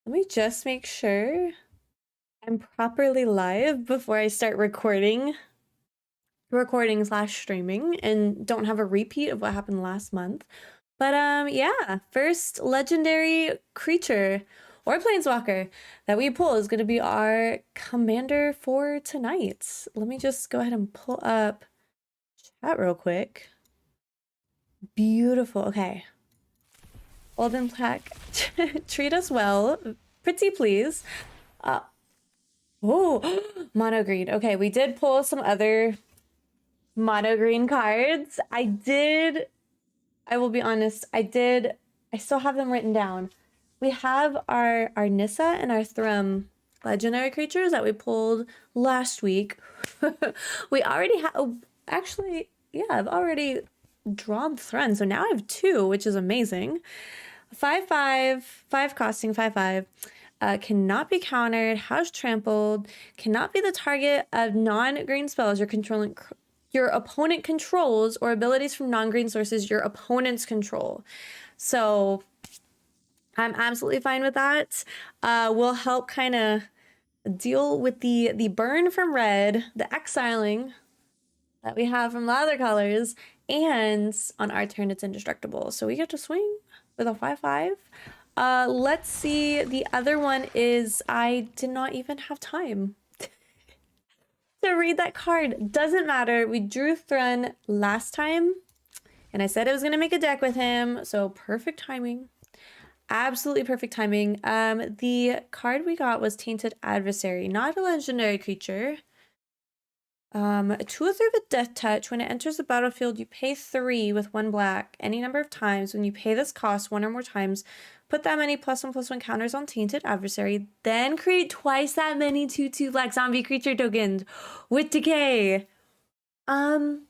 Let me just make sure I'm properly live before I start recording slash streaming and don't have a repeat of what happened last month. But yeah, first legendary creature or planeswalker that we pull is going to be our commander for tonight. Let me just go ahead and pull up chat real quick. Beautiful. Okay. Golden Plaque, treat us well. Pretty please. Oh, mono green. Okay, we did pull some other mono green cards. I will be honest, I still have them written down. We have our Nissa and our Thrun legendary creatures that we pulled last week. We already have, actually, yeah, I've already drawn Thrun, so now I have two, which is amazing. 5/5, 5 costing, 5/5. Cannot be countered, has trampled, cannot be the target of non-green spells your opponent controls or abilities from non-green sources your opponents control. So I'm absolutely fine with that. Will help kind of deal with the burn from red, the exiling that we have from the other colors, and on our turn it's indestructible. So we get to swing with a 5/5. Let's see. The other one is I did not even have time to read that card. Doesn't matter. We drew Thrun last time, and I said I was gonna make a deck with him, so perfect timing. Absolutely perfect timing. The card we got was Tainted Adversary, not a legendary creature. 2/3 with Death Touch. When it enters the battlefield, you pay 3 with 1 black any number of times. When you pay this cost 1 or more times, put that many +1/+1 counters on Tainted Adversary, then create twice that many 2/2 black zombie creature tokens with decay. Imagine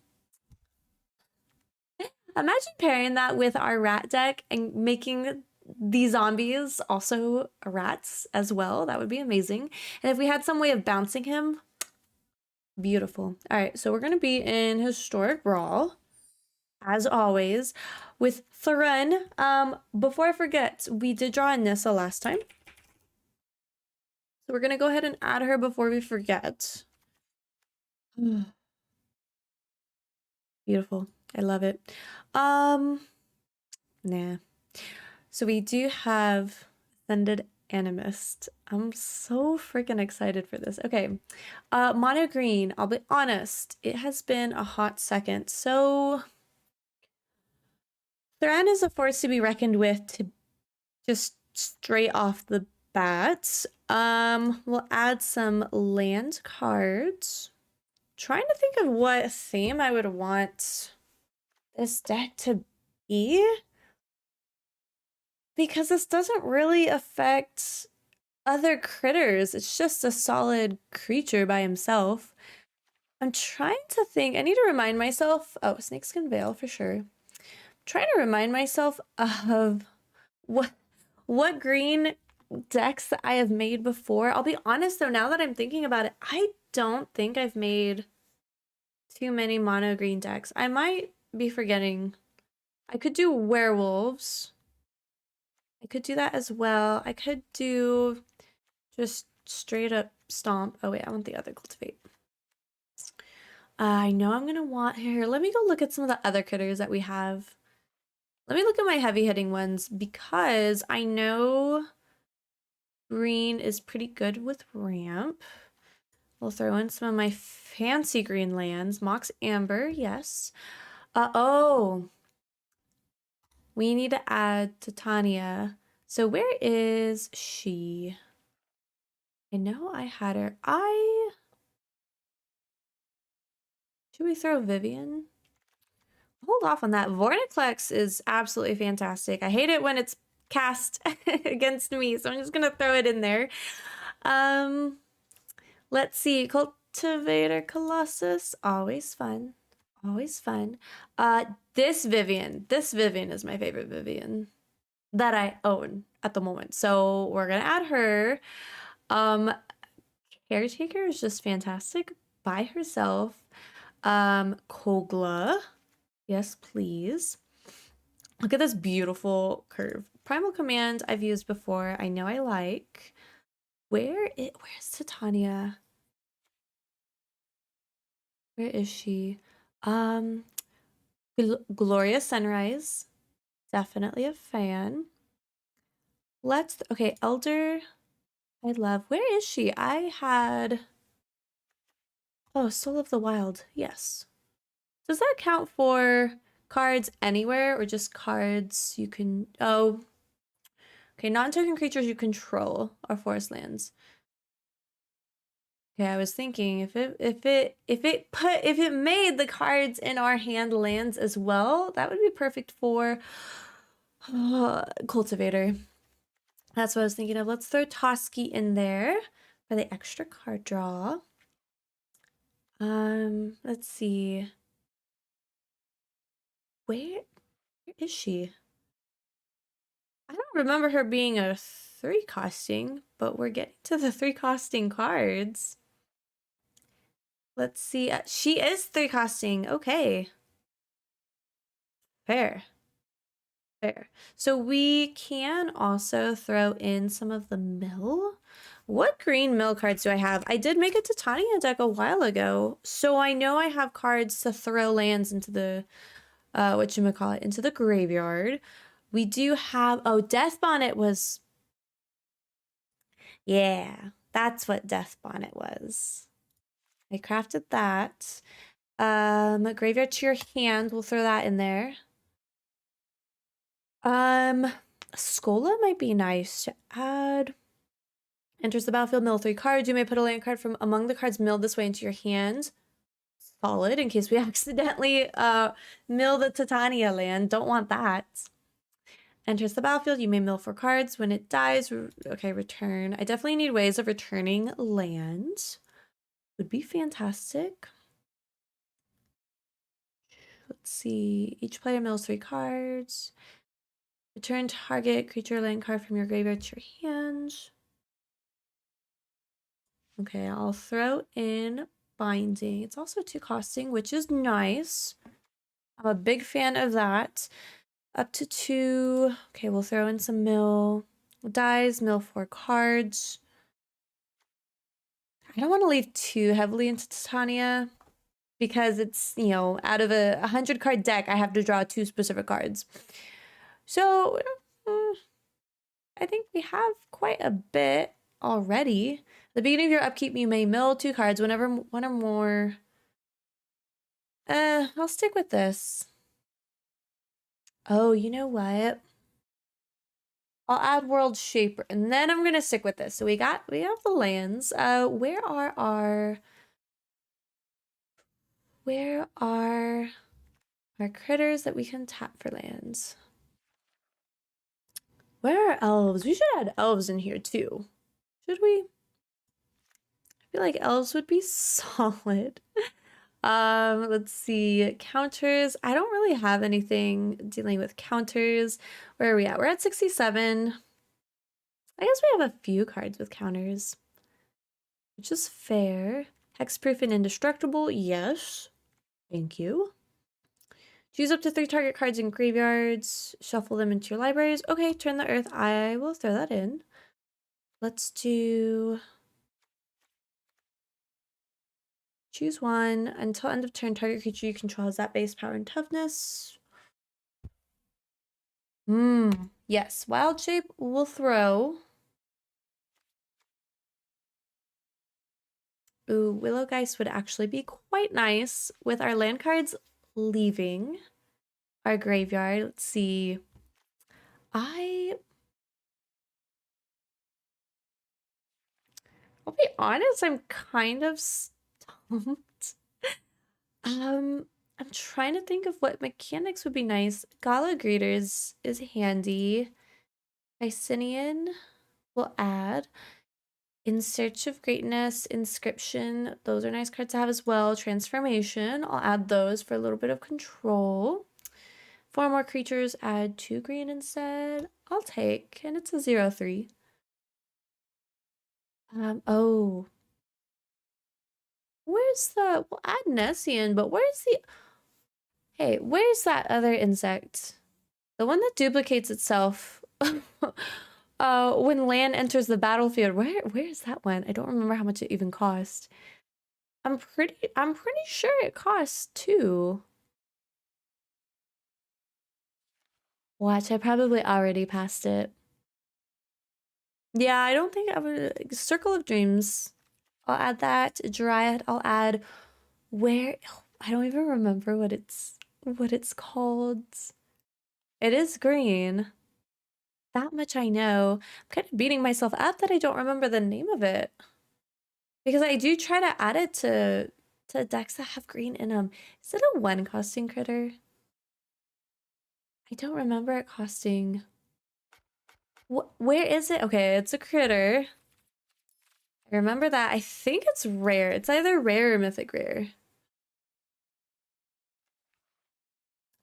pairing that with our rat deck and making these zombies also rats as well. That would be amazing. And if we had some way of bouncing him, beautiful. All right, so we're going to be in Historic Brawl, as always, with Thrun. Before I forget, we did draw a Nissa last time. So we're going to go ahead and add her before we forget. Beautiful. I love it. Nah. So we do have Ascended Animist. I'm so freaking excited for this. Okay. Mono green. I'll be honest. It has been a hot second. So Thrun is a force to be reckoned with to just straight off the bat. We'll add some land cards. Trying to think of what theme I would want this deck to be, because this doesn't really affect other critters. It's just a solid creature by himself. I'm trying to think. I need to remind myself. Oh, Snakeskin Veil for sure. I'm trying to remind myself of what green decks that I have made before. I'll be honest though, now that I'm thinking about it, I don't think I've made too many mono green decks. I might be forgetting. I could do werewolves. I could do that as well. I could do just straight up stomp. Oh wait, I want the other cultivate. I know I'm gonna want here. Let me go look at some of the other critters that we have. Let me look at my heavy hitting ones because I know green is pretty good with ramp. We'll throw in some of my fancy green lands. Mox Amber, yes. Oh. We need to add Titania. So where is she? I know I had her. Should we throw Vivien? Hold off on that. Vorinclex is absolutely fantastic. I hate it when it's cast against me, so I'm just gonna throw it in there. Let's see. Cultivator Colossus, always fun. Always fun. This Vivien is my favorite Vivien that I own at the moment. So we're gonna add her. Caretaker is just fantastic by herself. Kogla. Yes, please. Look at this beautiful curve. Primal Command I've used before. I know I like. Where's Titania? Where is she? Um, Glorious Sunrise. Definitely a fan. Okay, Elder, I love. Where is she? Oh, Soul of the Wild. Yes. Does that count for cards anywhere or just cards you can, oh, okay, non-token creatures you control are forest lands. Okay, I was thinking if it made the cards in our hand lands as well, that would be perfect for Cultivator. That's what I was thinking of. Let's throw Toski in there for the extra card draw. Let's see. Where is she? I don't remember her being a 3-costing, but we're getting to the 3-costing cards. Let's see. She is 3-costing. Okay. Fair. Fair. So we can also throw in some of the mill. What green mill cards do I have? I did make a Titania deck a while ago, so I know I have cards to throw lands into the, whatchamacallit, into the graveyard. We do have, oh, Deathbonnet was, yeah, that's what Deathbonnet was. I crafted that. Graveyard to your hand, we'll throw that in there. Skola might be nice to add. Enters the battlefield, mill 3 cards. You may put a land card from among the cards milled this way into your hand. Solid, in case we accidentally mill the Titania land. Don't want that. Enters the battlefield, you may mill 4 cards. When it dies, okay, return. I definitely need ways of returning land. Would be fantastic. Let's see. Each player mills 3 cards. Return target creature land card from your graveyard to your hand. Okay, I'll throw in binding. It's also 2-costing, which is nice. I'm a big fan of that. Up to 2. Okay, we'll throw in some mill. Dies, mill 4 cards. I don't want to leave too heavily into Titania because it's, you know, out of a 100 card deck, I have to draw 2 specific cards. So, I think we have quite a bit already. At the beginning of your upkeep, you may mill 2 cards whenever one or more. I'll stick with this. Oh, you know what? I'll add World Shaper, and then I'm gonna stick with this. So we have the lands. Where are our critters that we can tap for lands? Where are elves? We should add elves in here too. Should we? I feel like elves would be solid. Let's see. Counters. I don't really have anything dealing with counters. Where are we at? We're at 67. I guess we have a few cards with counters, which is fair. Hexproof and indestructible. Yes. Thank you. Choose up to 3 target cards in graveyards. Shuffle them into your libraries. Okay, turn the earth. I will throw that in. Let's do... Choose 1. Until end of turn, target creature you control has that base power and toughness. Yes. Wild Shape will throw. Ooh, Willow Geist would actually be quite nice with our land cards leaving our graveyard. Let's see. I'll be honest, I'm kind of stumped. I'm trying to think of what mechanics would be nice. Gala Greeters is handy. Icinian will add. In Search of Greatness, Inscription, those are nice cards to have as well. Transformation, I'll add those for a little bit of control. 4 more creatures, add 2 green instead. I'll take, and it's a 0/3. Oh. We'll add Nessian, but hey, where's that other insect? The one that duplicates itself when land enters the battlefield. Where is that one? I don't remember how much it even cost. I'm pretty sure it costs 2. Watch, I probably already passed it. Yeah, I don't think I would. Circle of Dreams. I'll add that. Dryad, I'll add. Where? I don't even remember what it's called. It is green. That much I know. I'm kind of beating myself up that I don't remember the name of it. Because I do try to add it to decks that have green in them. Is it a 1 costing critter? I don't remember it costing. Where is it? Okay, it's a critter. I remember that. I think it's rare. It's either rare or mythic rare.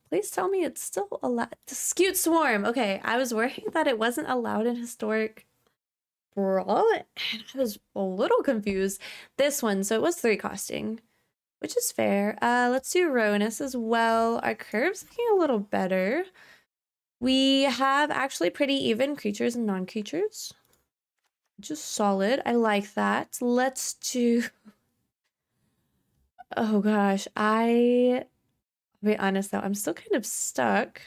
Please tell me it's still allowed. Skewed Swarm. Okay, I was worried that it wasn't allowed in Historic Brawl, and I was a little confused. This one, so it was 3 costing, which is fair. Let's do Ronis as well. Our curve's looking a little better. We have actually pretty even creatures and non-creatures. Just solid. I like that. Let's do... Oh gosh, I'll be honest though, I'm still kind of stuck.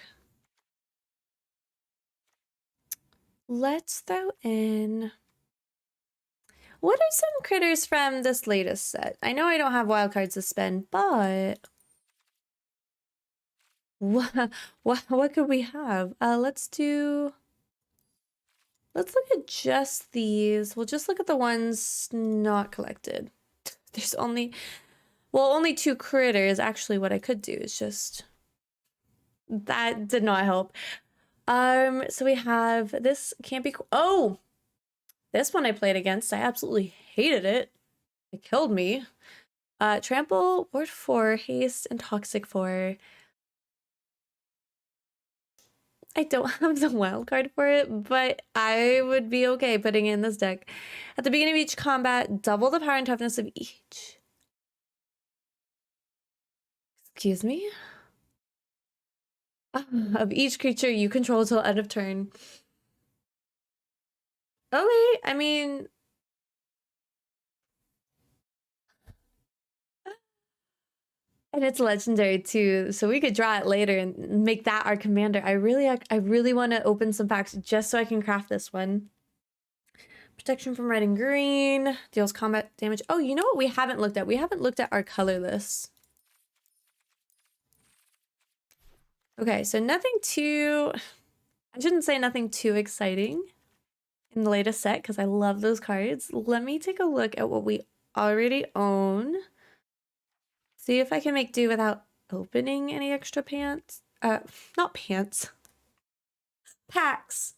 Let's throw in... What are some critters from this latest set? I know I don't have wild cards to spend, but... What could we have? Let's look at just these. We'll just look at the ones not collected. There's only 2 critters. Actually, what I could do is just... That did not help. So we have this can't be... Oh! This one I played against. I absolutely hated it. It killed me. Trample, Ward 4, Haste, and Toxic 4. I don't have the wild card for it, but I would be okay putting it in this deck. At the beginning of each combat, double the power and toughness of each. Excuse me? Of each creature you control till end of turn. Okay, I mean... And it's legendary too, so we could draw it later and make that our commander. I really want to open some packs just so I can craft this one. Protection from red and green, deals combat damage. Oh, you know what we haven't looked at? We haven't looked at our colorless. Okay, so nothing too... I shouldn't say nothing too exciting in the latest set because I love those cards. Let me take a look at what we already own. See if I can make do without opening any extra pants. Not pants. Packs.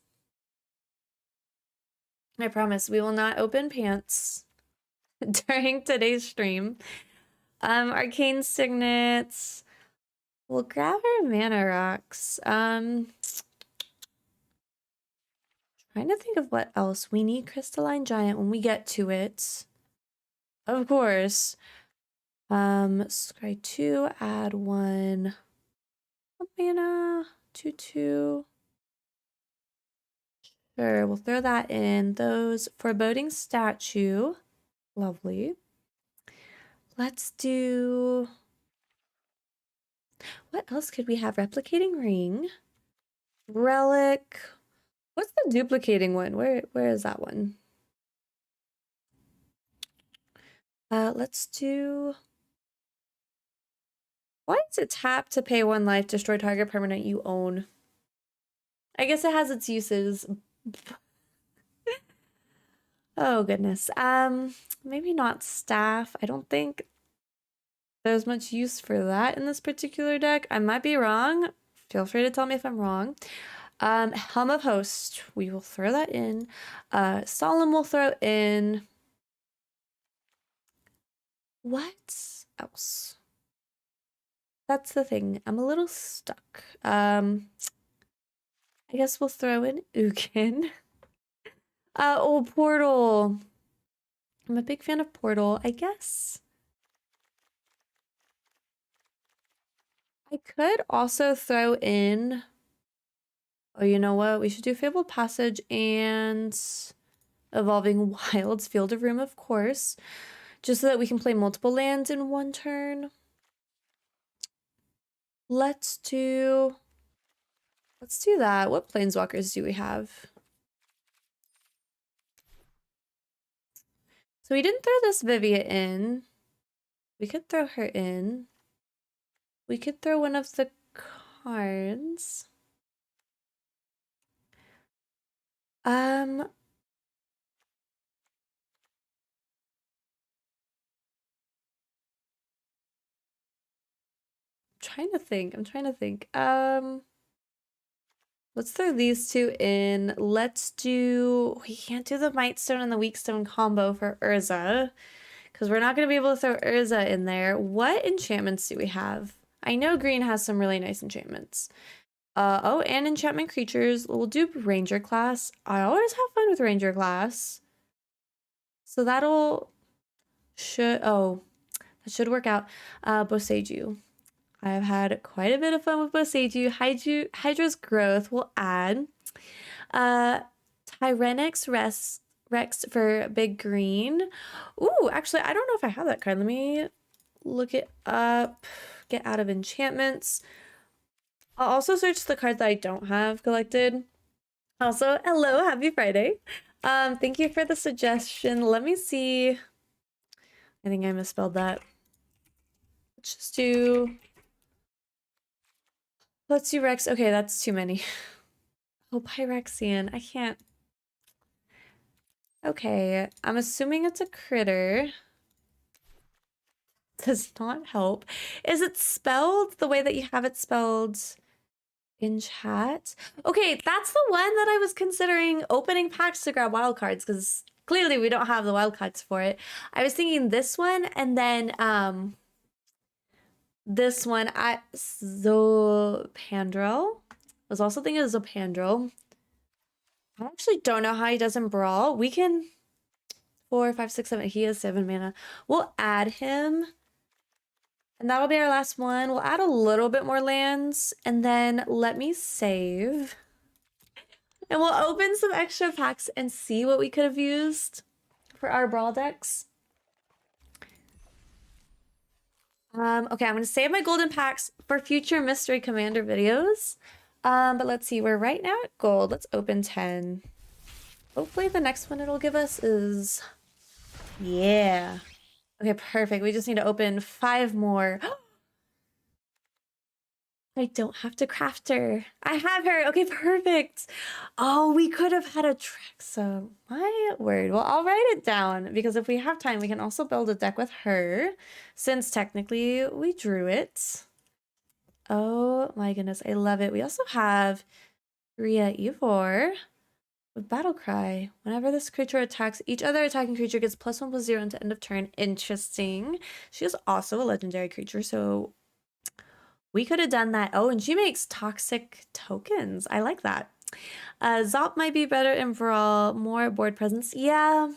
I promise we will not open pants during today's stream. Arcane Signets. We'll grab our mana rocks. Trying to think of what else. We need Crystalline Giant when we get to it. Of course. Scry 2, add 1 mana, 2/2. Sure, we'll throw that in. Those Foreboding Statue. Lovely. Let's do... What else could we have? Replicating Ring. Relic. What's the duplicating one? Where is that one? Let's do... Why is it tap to pay 1 life, destroy target permanent you own? I guess it has its uses. Oh goodness. Maybe not staff. I don't think there's much use for that in this particular deck. I might be wrong. Feel free to tell me if I'm wrong. Helm of Host. We will throw that in. Solemn will throw in. What else? That's the thing. I'm a little stuck. I guess we'll throw in Ugin. Oh, Portal. I'm a big fan of Portal, I guess. I could also throw in Oh, you know what? We should do Fabled Passage and Evolving Wilds, Field of Ruin, of course. Just so that we can play multiple lands in one turn. Let's do that. What planeswalkers do we have? So we didn't throw this Vivien in. We could throw her in. We could throw one of the cards. I'm trying to think. Let's throw these two in. We can't do the Might Stone and the Weak Stone combo for Urza, because we're not going to be able to throw Urza in there. What enchantments do we have? I know green has some really nice enchantments. Oh, and enchantment creatures. We'll do Ranger class. I always have fun with Ranger class. So that should work out. Boseiju. I've had quite a bit of fun with Boseiju. Hydra's growth will add. Tyrannex Rex for big green. Ooh, actually, I don't know if I have that card. Let me look it up. Get out of enchantments. I'll also search the cards that I don't have collected. Also, hello, happy Friday. Thank you for the suggestion. Let me see. I think I misspelled that. Let's do Rex. Okay, that's too many. Oh, Phyrexian. I can't. Okay, I'm assuming it's a critter. Does not help. Is it spelled the way that you have it spelled in chat? Okay, that's the one that I was considering opening packs to grab wildcards, because clearly we don't have the wildcards for it. I was thinking this one, and then this one at Zopandrel. I was also thinking of Zopandrel. I actually don't know how he does in Brawl. We can 4, 5, 6, 7. He has 7 mana. We'll add him. And that'll be our last one. We'll add a little bit more lands. And then let me save. And we'll open some extra packs and see what we could have used for our Brawl decks. Okay, I'm going to save my golden packs for future Mystery Commander videos. But let's see, we're right now at gold. Let's open 10. Hopefully the next one it'll give us is... Yeah. Okay, perfect. We just need to open 5 more. I don't have to craft her. I have her. Okay, perfect. Oh, we could have had a track. So my word. Well, I'll write it down, because if we have time, we can also build a deck with her, since technically we drew it. Oh my goodness, I love it. We also have Ria Ivor with Battle Cry. Whenever this creature attacks, each other attacking creature gets +1/+0 until end of turn. Interesting. She is also a legendary creature, so we could have done that. Oh, and she makes toxic tokens. I like that. Zop might be better in Brawl, more board presence. Yeah,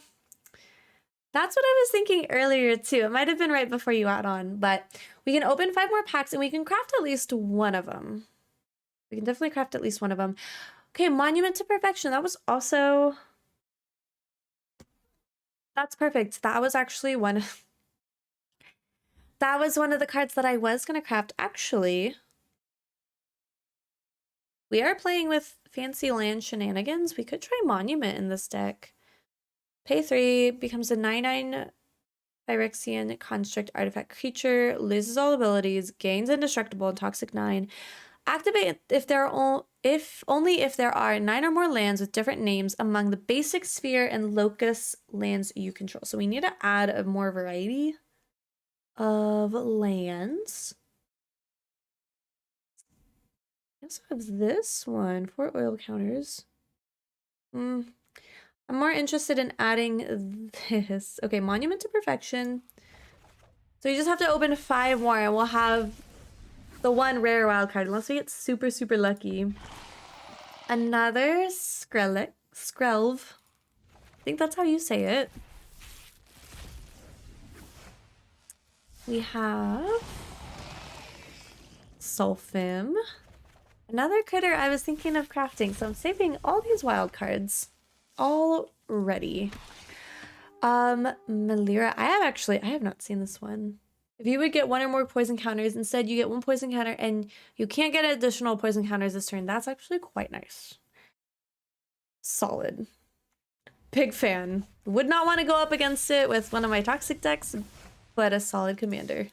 that's what I was thinking earlier too. It might have been right before you got on, but we can open 5 more packs and we can craft at least one of them. We can definitely craft at least one of them. Okay, Monument to Perfection. That was also... That's perfect. That was actually one... That was one of the cards that I was going to craft. Actually, we are playing with fancy land shenanigans. We could try Monument in this deck. Pay 3, becomes a 9/9 Phyrexian construct artifact creature, loses all abilities, gains indestructible and toxic 9. Activate only if there are 9 or more lands with different names among the basic sphere and locus lands you control. So we need to add a more variety of lands. I also have this one for oil counters. I'm more interested in adding this. Okay, Monument to Perfection. So you just have to open 5 more and we'll have the one rare wild card, unless we get super, super lucky. Another Skrelv. I think that's how you say it. We have Sulfim. Another critter I was thinking of crafting, so I'm saving all these wild cards already. Melira, I have not seen this one. If you would get one or more poison counters, instead you get one poison counter and you can't get additional poison counters this turn. That's actually quite nice. Solid. Big fan. Would not want to go up against it with one of my toxic decks, but a solid commander.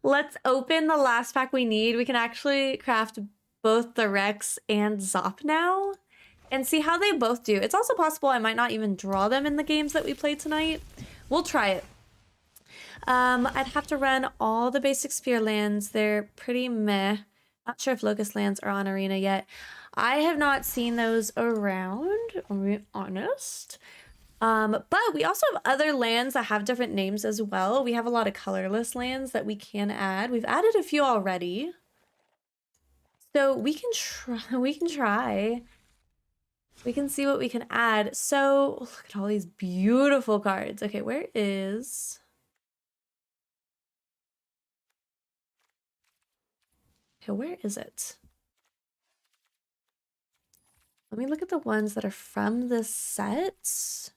Let's open the last pack we need. We can actually craft both the Rex and Zop now and see how they both do. It's also possible I might not even draw them in the games that we play tonight. We'll try it. I'd have to run all the basic Sphere lands. They're pretty meh. Not sure if Locust lands are on Arena yet. I have not seen those around, I'll be honest. But we also have other lands that have different names as well. We have a lot of colorless lands that we can add. We've added a few already. So we can try. We can see what we can add. So look at all these beautiful cards. Okay, where is... Okay, where is it? Let me look at the ones that are from this set.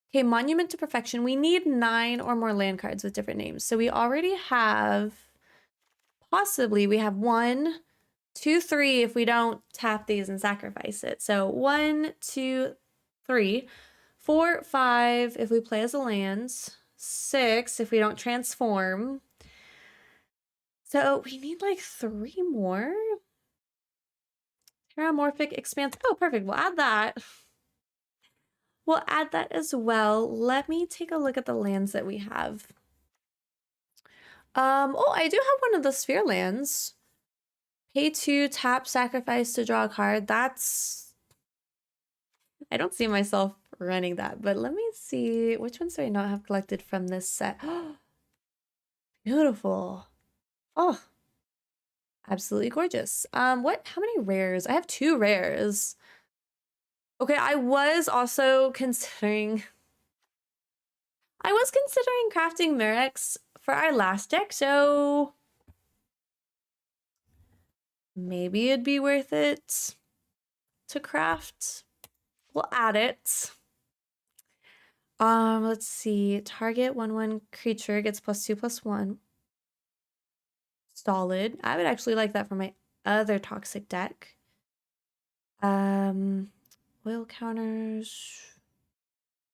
Okay, Monument to Perfection. We need 9 or more land cards with different names. So we already have, possibly, we have 1, 2, 3 if we don't tap these and sacrifice it. So 1, 2, 3, 4, 5 if we play as a land, 6 if we don't transform. So we need like 3 more. Terramorphic Expanse. Oh, perfect. We'll add that. We'll add that as well. Let me take a look at the lands that we have. Oh, I do have one of the Sphere lands. Pay 2, tap, sacrifice to draw a card. That's... I don't see myself running that, but let me see. Which ones do I not have collected from this set? Beautiful. Oh, absolutely gorgeous. How many rares? I have 2 rares. Okay, I was considering crafting Murex for our last deck, so maybe it'd be worth it to craft. We'll add it. Let's see. Target 1/1 creature gets +2/+1. Solid. I would actually like that for my other toxic deck. Oil counters.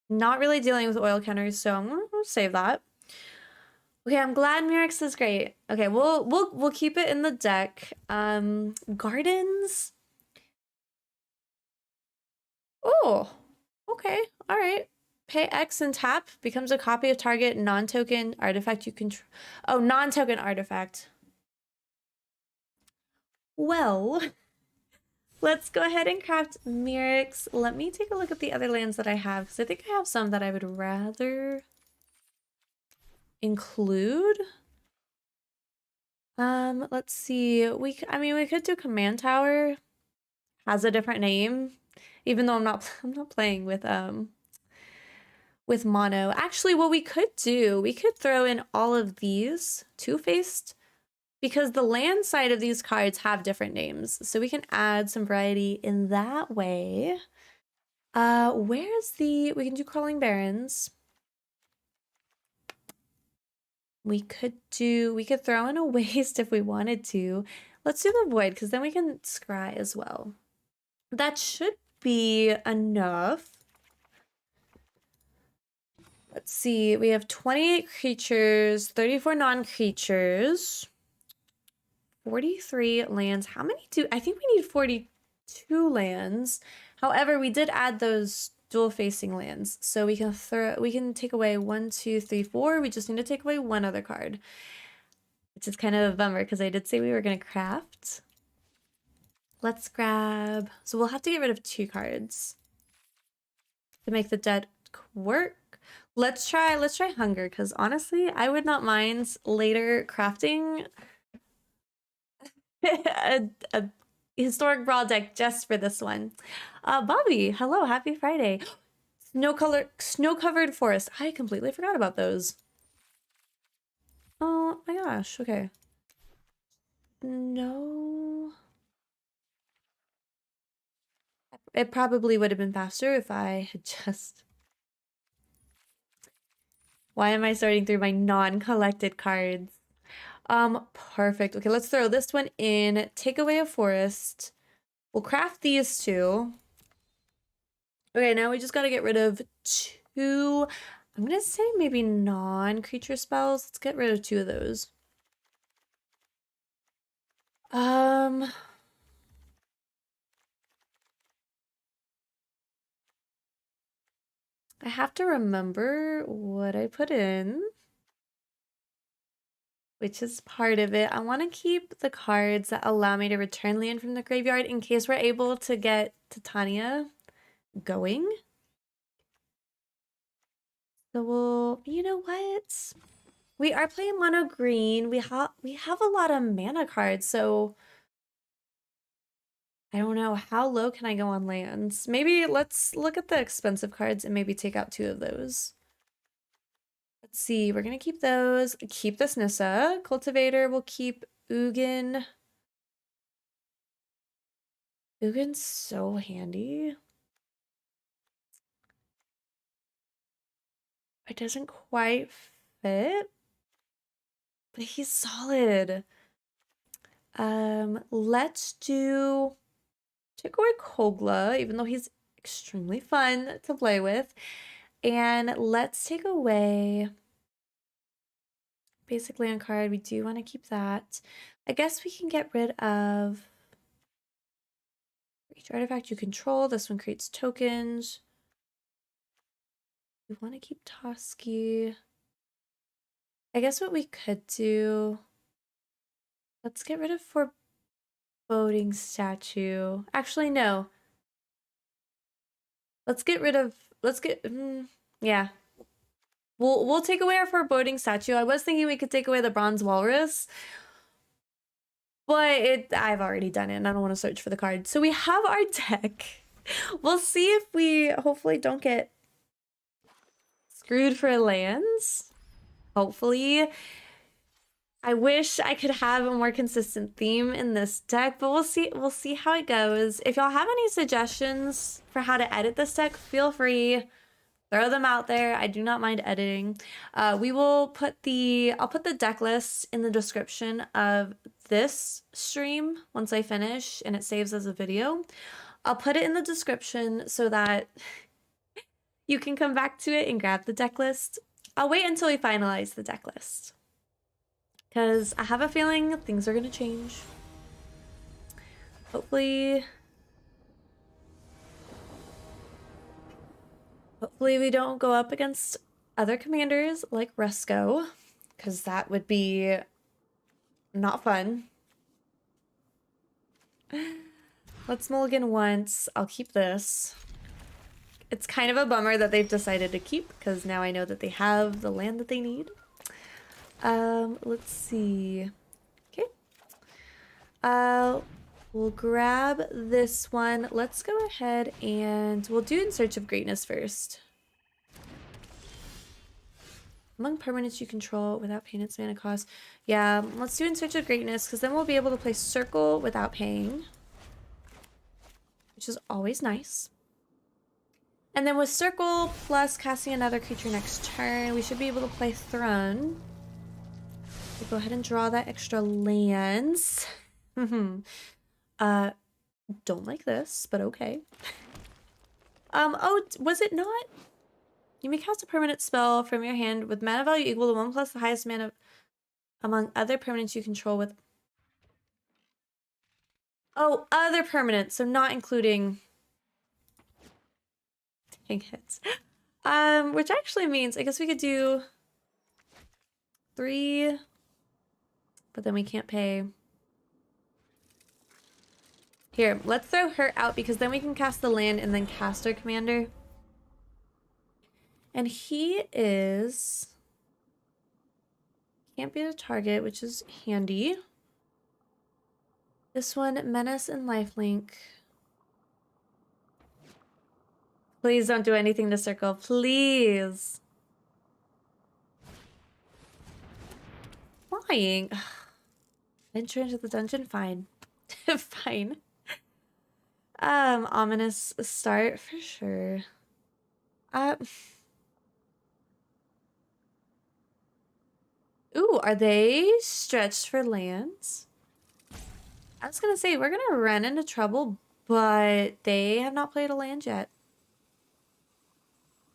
Not really dealing with oil counters, so I'm gonna save that. Okay, I'm glad Murex is great. Okay, we'll keep it in the deck. Gardens. Oh, okay, all right. Pay X and tap becomes a copy of target non-token artifact you control. Oh, non-token artifact. Well, let's go ahead and craft Murex. Let me take a look at the other lands that I have, because I think I have some that I would rather include. Let's see. I mean, we could do Command Tower. Has a different name, even though I'm not playing with mono. Actually, what we could do, we could throw in all of these Two-Faced, because the land side of these cards have different names. So we can add some variety in that way. We can do Crawling Barrens. We could throw in a Waste if we wanted to. Let's do the Void, because then we can scry as well. That should be enough. Let's see, we have 28 creatures, 34 non-creatures. 43 lands. How many I think we need 42 lands. However, we did add those dual facing lands. So we can take away 1, 2, 3, 4. We just need to take away one other card. Which is kind of a bummer because I did say we were gonna craft. Let's grab, so we'll have to get rid of 2 cards to make the deck work. Let's try Hunger, because honestly, I would not mind later crafting a historic Brawl deck just for this one. Bobby, hello, happy Friday. Snow-covered forest. I completely forgot about those. Oh my gosh, okay. No. It probably would have been faster if I had just... Why am I sorting through my non-collected cards? Perfect. Okay, let's throw this one in. Take away a forest. We'll craft these two. Okay, now we just gotta get rid of two... I'm gonna say maybe non-creature spells. Let's get rid of two of those. I have to remember what I put in, which is part of it. I want to keep the cards that allow me to return land from the graveyard in case we're able to get Titania going. So we'll, you know what? We are playing mono green. We have a lot of mana cards, so I don't know. How low can I go on lands? Maybe let's look at the expensive cards and maybe take out two of those. Let's see. We're going to keep those. Keep this Nissa. Cultivator. We'll keep Ugin. Ugin's so handy. It doesn't quite fit, but he's solid. Let's do... Take away Kogla, even though he's extremely fun to play with. And let's take away basic land card. We do want to keep that. I guess we can get rid of each artifact you control. This one creates tokens. We want to keep Toski. I guess what we could do... Let's get rid of Foreboding Statue. Actually, no. Let's get rid of... yeah. We'll take away our Foreboding Statue. I was thinking we could take away the Bronze Walrus. But I've already done it and I don't want to search for the card. So we have our deck. We'll see if we hopefully don't get screwed for lands. Hopefully. I wish I could have a more consistent theme in this deck, but we'll see how it goes. If y'all have any suggestions for how to edit this deck, feel free. Throw them out there. I do not mind editing. I'll put the deck list in the description of this stream once I finish and it saves as a video. I'll put it in the description so that you can come back to it and grab the deck list. I'll wait until we finalize the deck list, because I have a feeling things are going to change. Hopefully we don't go up against other commanders like Resco, because that would be not fun. Let's mulligan once. I'll keep this. It's kind of a bummer that they've decided to keep, because now I know that they have the land that they need. Let's see. Okay. We'll grab this one. Let's go ahead and we'll do In Search of Greatness first. Among permanents you control without paying its mana cost. Yeah, let's do In Search of Greatness, because then we'll be able to play Circle without paying, which is always nice. And then with Circle plus casting another creature next turn, we should be able to play Thrun. We'll go ahead and draw that extra lands. Don't like this, but okay. Oh, was it not? You may cast a permanent spell from your hand with mana value equal to 1 plus the highest mana among other permanents you control with... Oh, other permanents, so not including... Dang it. Which actually means, I guess we could do 3, but then we can't pay. Here, let's throw her out, because then we can cast the land and then cast our commander. And he is... Can't be a target, which is handy. This one, Menace and Lifelink. Please don't do anything to Circle, please. annoying. Enter into the dungeon? Fine. Fine. Ominous start for sure. Ooh, are they stretched for lands? I was gonna say, we're gonna run into trouble, but they have not played a land yet.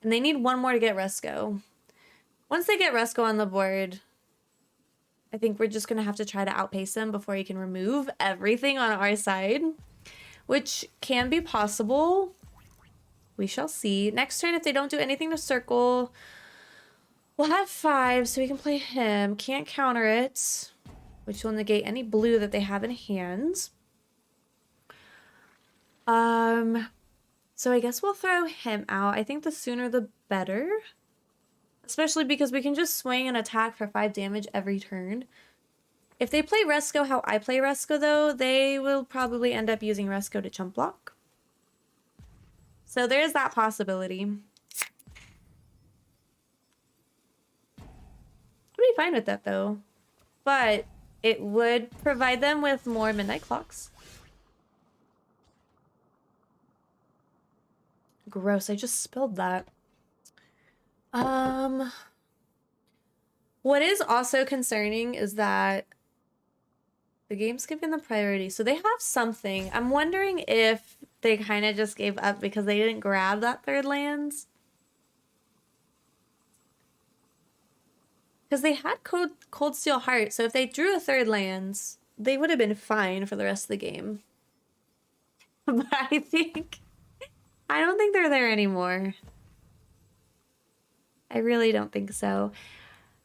And they need one more to get Resco. Once they get Resco on the board, I think we're just gonna have to try to outpace him before he can remove everything on our side, which can be possible. We shall see. Next turn, if they don't do anything to circle, we'll have 5, so we can play him. Can't counter it, which will negate any blue that they have in hand. So I guess we'll throw him out. I think the sooner the better. Especially because we can just swing and attack for 5 damage every turn. If they play Resco how I play Resco, though, they will probably end up using Resco to chump block. So there's that possibility. I'd be fine with that, though. But it would provide them with more Midnight Clocks. Gross, I just spilled that. What is also concerning is that the game's giving them priority. So they have something. I'm wondering if they kind of just gave up because they didn't grab that 3rd lands. Because they had Cold Steel Heart. So if they drew a 3rd lands, they would have been fine for the rest of the game. But I don't think they're there anymore. I really don't think so.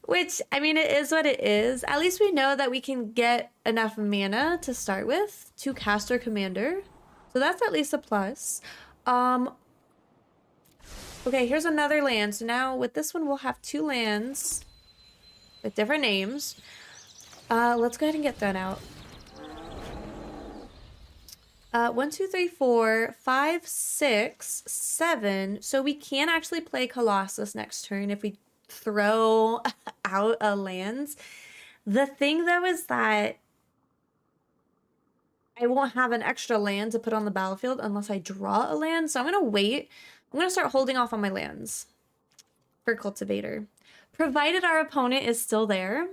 Which, I mean, it is what it is. At least we know that we can get enough mana to start with to cast our commander. So that's at least a plus. Okay, here's another land. So now with this one, we'll have 2 lands with different names. Let's go ahead and get Thrun out. 1, 2, 3, 4, 5, 6, 7. So we can actually play Colossus next turn if we throw out a lands. The thing though is that I won't have an extra land to put on the battlefield unless I draw a land. So I'm going to wait. I'm going to start holding off on my lands for Cultivator. Provided our opponent is still there.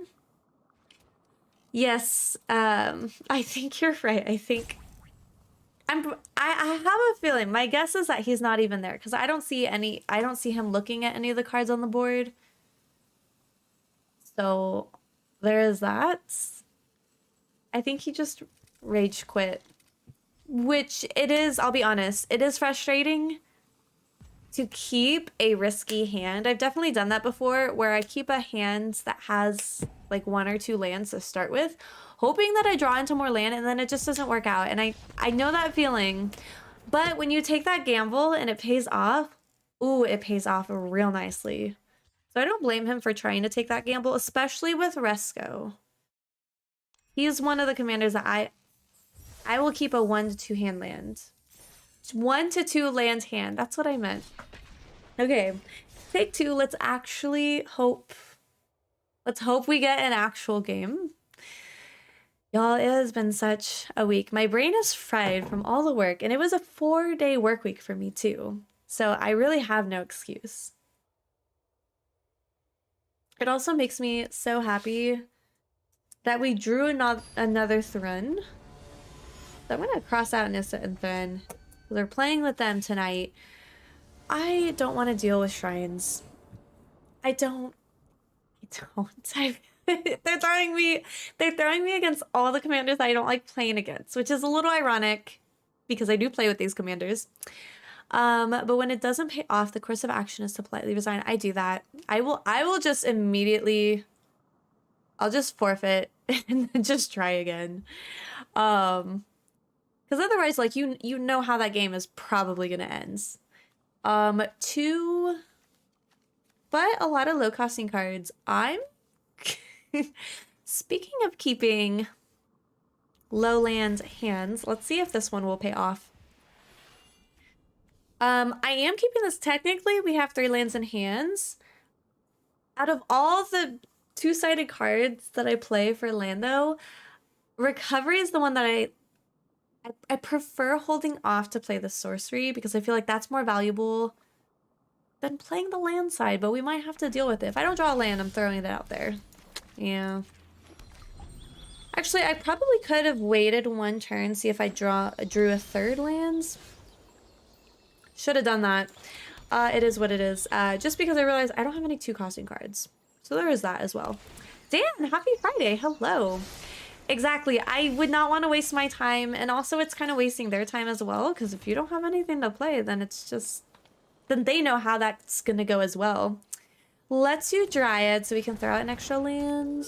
Yes, I think you're right. I have a feeling. My guess is that he's not even there because I don't see him looking at any of the cards on the board. So there is that. I think he just rage quit, which it is, I'll be honest, it is frustrating to keep a risky hand. I've definitely done that before where I keep a hand that has like 1 or 2 lands to start with, hoping that I draw into more land and then it just doesn't work out. And I know that feeling, but when you take that gamble and it pays off, ooh, it pays off real nicely. So I don't blame him for trying to take that gamble, especially with Resco. He's one of the commanders that I will keep a 1 to 2 hand land. 1 to 2 land hand. That's what I meant. Okay, take 2. Let's actually hope. Let's hope we get an actual game. Y'all, it has been such a week. My brain is fried from all the work, and it was a 4-day work week for me too. So I really have no excuse. It also makes me so happy that we drew another Thrun. So I'm going to cross out Nissa and Thrun. They're playing with them tonight. I don't want to deal with shrines. I don't. They're throwing me against all the commanders I don't like playing against, which is a little ironic because I do play with these commanders. But when it doesn't pay off, the course of action is to politely resign. I do that. I will just immediately, I'll just forfeit and then just try again. Because otherwise, like, you know how that game is probably gonna end. But a lot of low costing cards. I'm speaking of keeping low land hands, let's see if this one will pay off. I am keeping this. Technically, we have 3 lands in hands. Out of all the two-sided cards that I play for Lando, Recovery is the one that I prefer holding off to play the sorcery because I feel like that's more valuable than playing the land side, but we might have to deal with it. If I don't draw a land, I'm throwing it out there. Yeah. Actually, I probably could have waited one turn, see if I drew a third lands. Should have done that. It is what it is. Just because I realized I don't have any 2-costing cards. So there is that as well. Dan, happy Friday. Hello. Exactly. I would not want to waste my time. And also it's kind of wasting their time as well. Because if you don't have anything to play, then it's just... then they know how that's going to go as well. Let's do Dryad so we can throw out an extra land.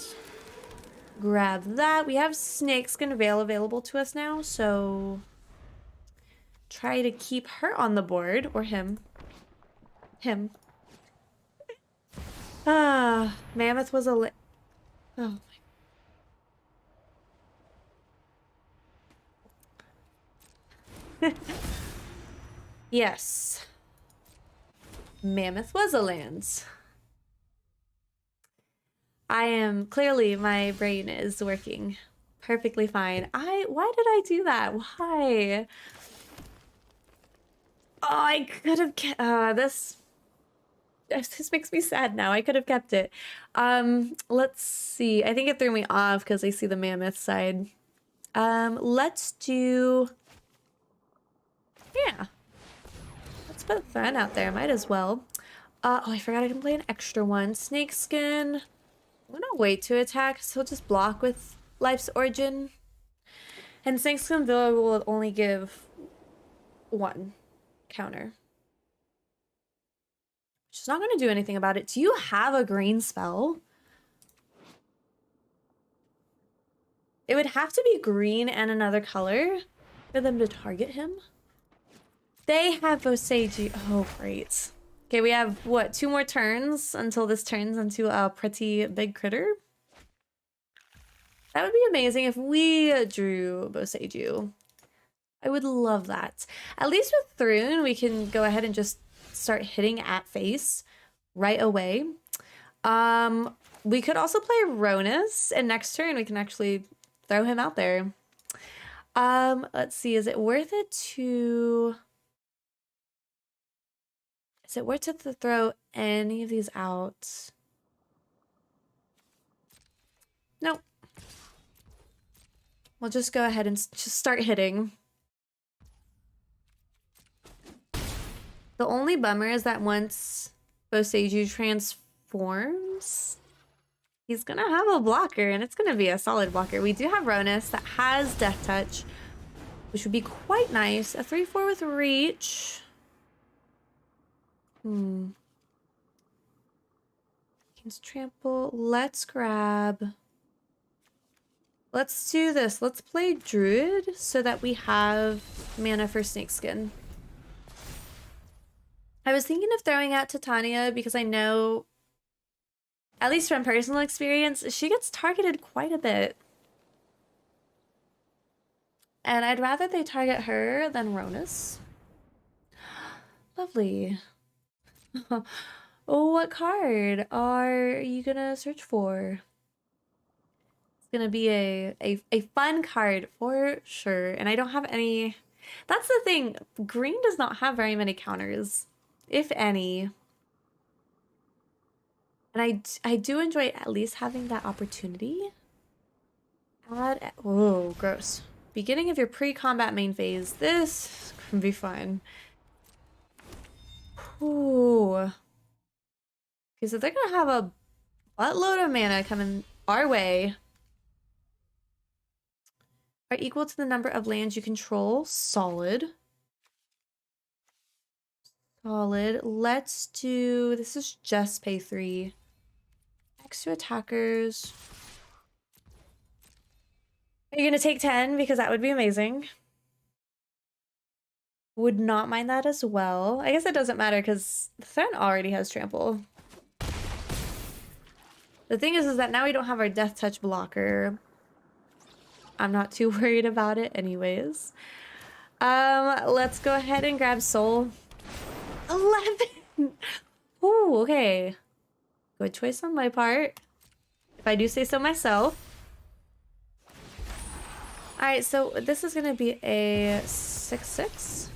Grab that. We have Snakeskin Veil available to us now. So try to keep her on the board. Or him. Him. Mammoth was a... oh my... yes. Mammoth was a land. I am... clearly my brain is working perfectly fine. Why did I do that? Why? Oh, I could have kept... this makes me sad now. I could have kept it. Let's see. I think it threw me off because I see the mammoth side. Let's do... yeah. Let's put Thrun out there. Might as well. Oh, I forgot I can play an extra one. Snakeskin. I'm gonna wait to attack, so he'll just block with Life's Origin. And Snakeskin Veil will only give 1 counter. Which is not gonna do anything about it. Do you have a green spell? It would have to be green and another color for them to target him. They have Boseiju. Oh, great. Okay, we have, what, 2 more turns until this turns into a pretty big critter? That would be amazing if we drew Boseiju. I would love that. At least with Thrun, we can go ahead and just start hitting at face right away. We could also play Ronus, and next turn we can actually throw him out there. Let's see, is it worth it to... is it worth it to throw any of these out? Nope. We'll just go ahead and just start hitting. The only bummer is that once Boseiju transforms, he's gonna have a blocker, and it's gonna be a solid blocker. We do have Ronus that has Death Touch, which would be quite nice. A 3/4 with reach. King's Trample. Let's grab... let's do this. Let's play Druid so that we have mana for Snakeskin. I was thinking of throwing out Titania because I know, at least from personal experience, she gets targeted quite a bit. And I'd rather they target her than Ronus. Lovely. Oh, what card are you gonna search for? It's gonna be a fun card for sure. And I don't have any... that's the thing. Green does not have very many counters, if any. And I do enjoy at least having that opportunity. Add... whoa, gross. Beginning of your pre-combat main phase. This can be fun. Ooh. Okay, so they're gonna have a buttload of mana coming our way. Are equal to the number of lands you control. Solid. Solid. Let's do... this is just pay 3. Next to attackers. Are you gonna take 10? Because that would be amazing. Would not mind that as well. I guess it doesn't matter because Thrun already has trample. The thing is that now we don't have our Death Touch blocker. I'm not too worried about it anyways. Let's go ahead and grab Soul. 11! Ooh, okay. Good choice on my part. if I do say so myself. Alright, so this is going to be a 6/6.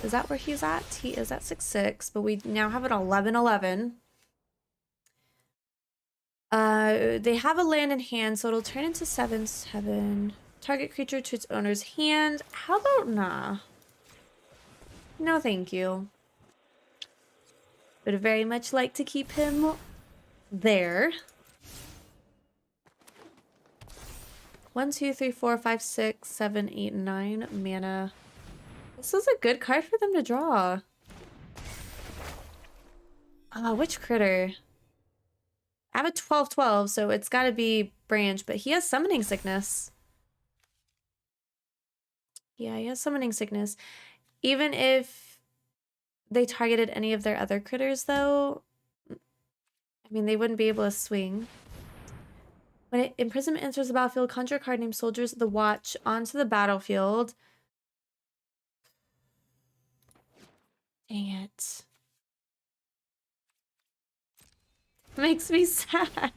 Is that where he's at? He is at 6/6, but we now have an 11/11. They have a land in hand, so it'll turn into 7/7. Target creature to its owner's hand. How about nah? No, thank you. Would very much like to keep him there. 1, 2, 3, 4, 5, 6, 7, 8, 9 mana. This is a good card for them to draw. Which critter? I have a 12/12, so it's got to be Branch, but he has Summoning Sickness. Yeah, he has Summoning Sickness. Even if they targeted any of their other critters, though, I mean, they wouldn't be able to swing. When Imprisonment enters the battlefield, conjure a card named Soldiers of the Watch onto the battlefield. Dang it. Makes me sad.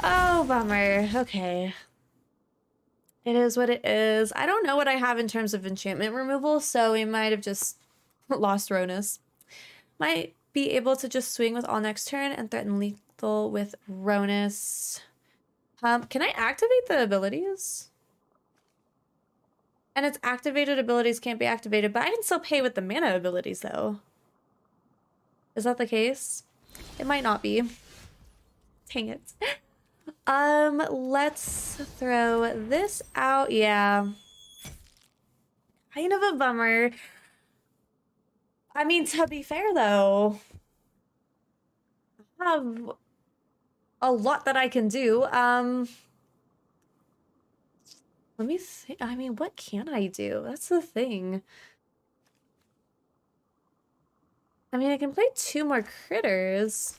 Oh, bummer. Okay. It is what it is. I don't know what I have in terms of enchantment removal, so we might have just lost Ronus. Might be able to just swing with all next turn and threaten lethal with Ronus. Can I activate the abilities? And its activated abilities can't be activated, but I can still pay with the mana abilities, though. Is that the case? It might not be. Dang it. Let's throw this out. Yeah. Kind of a bummer. I mean, to be fair, though, I have a lot that I can do. Let me think. I mean, what can I do? That's the thing. I mean, I can play 2 more critters.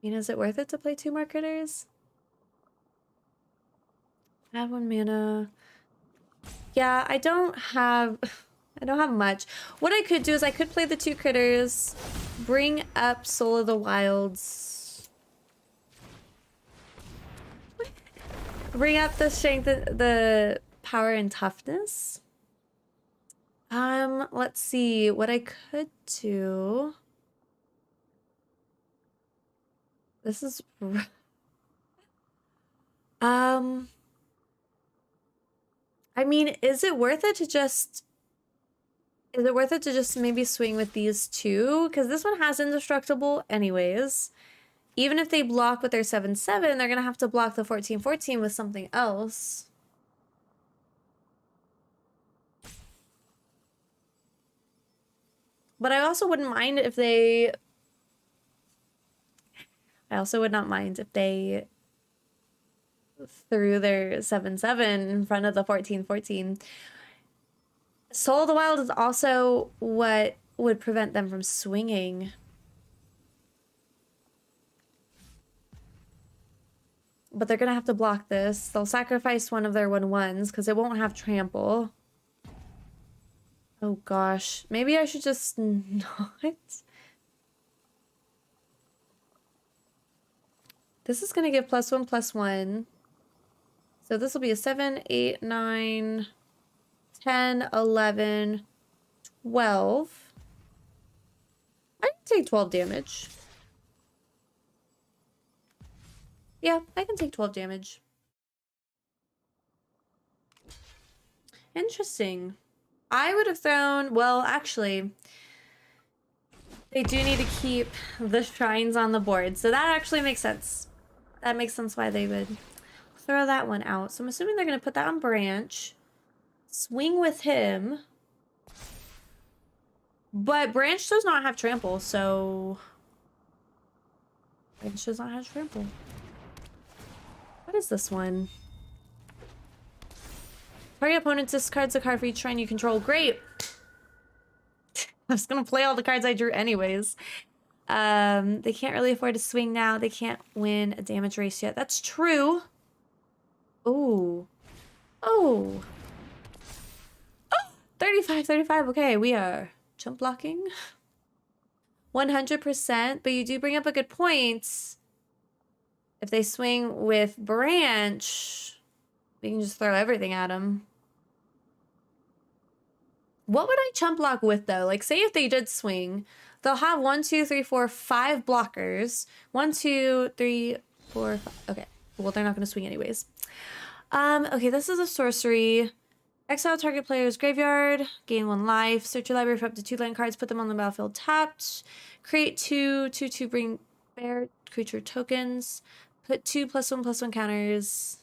I mean, is it worth it to play 2 more critters? I have 1 mana. Yeah, I don't have much. What I could do is I could play the 2 critters, bring up Soul of the Wilds. Bring up the strength, the power and toughness. Let's see what I could do. This is I mean, is it worth it to just maybe swing with these 2? Because this one has indestructible anyways. Even if they block with their 7/7, they're gonna have to block the 14/14 with something else. But I also wouldn't mind if they... I also would not mind if they threw their 7/7 in front of the 14/14. Soul of the Wild is also what would prevent them from swinging. But they're gonna have to block this. They'll sacrifice one of their 1/1s because it won't have trample. Oh gosh. Maybe I should just not. This is gonna give +1/+1. So this will be a 7, 8, 9, 10, 11, 12. I can take 12 damage. Yeah, I can take 12 damage. Interesting. I would have thrown... Well, actually, they do need to keep the shrines on the board. So that actually makes sense. That makes sense why they would throw that one out. So I'm assuming they're going to put that on Branch. Swing with him. But Branch does not have trample, so... Branch does not have trample. What is this one? Target opponent discards a card for each shrine you control. Great! I was gonna play all the cards I drew anyways. They can't really afford to swing now. They can't win a damage race yet. That's true. Ooh. Oh. Oh! 35, 35. Okay, we are jump blocking. 100%, but you do bring up a good point. If they swing with Branch, we can just throw everything at them. What would I chump block with, though? Like, say if they did swing, they'll have 1, 2, 3, 4, 5 blockers. 1, 2, 3, 4, 5. Okay. Well, they're not going to swing anyways. Okay, this is a sorcery. Exile target player's graveyard. Gain 1 life. Search your library for up to 2 land cards. Put them on the battlefield tapped. Create 2 bring bear creature tokens. Put 2 +1/+1 counters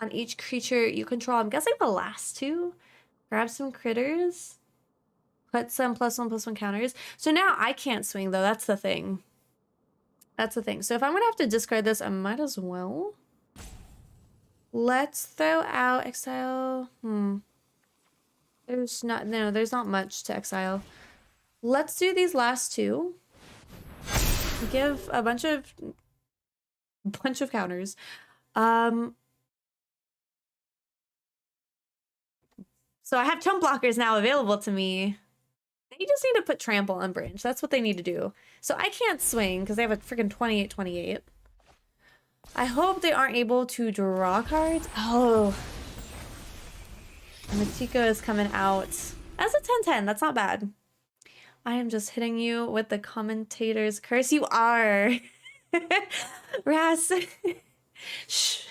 on each creature you control. I'm guessing the last 2. Grab some critters. Put some +1/+1 counters. So now I can't swing, though. That's the thing. That's the thing. So if I'm going to have to discard this, I might as well. Let's throw out exile. There's not much to exile. Let's do these last 2. Give a bunch of counters. So I have chump blockers now available to me. They just need to put trample on Branch. That's what they need to do. So I can't swing because they have a freaking 28/28. I hope they aren't able to draw cards. Oh. Machiko is coming out as a 10/10. That's not bad. I am just hitting you with the commentator's curse. You are. Ras. Shh.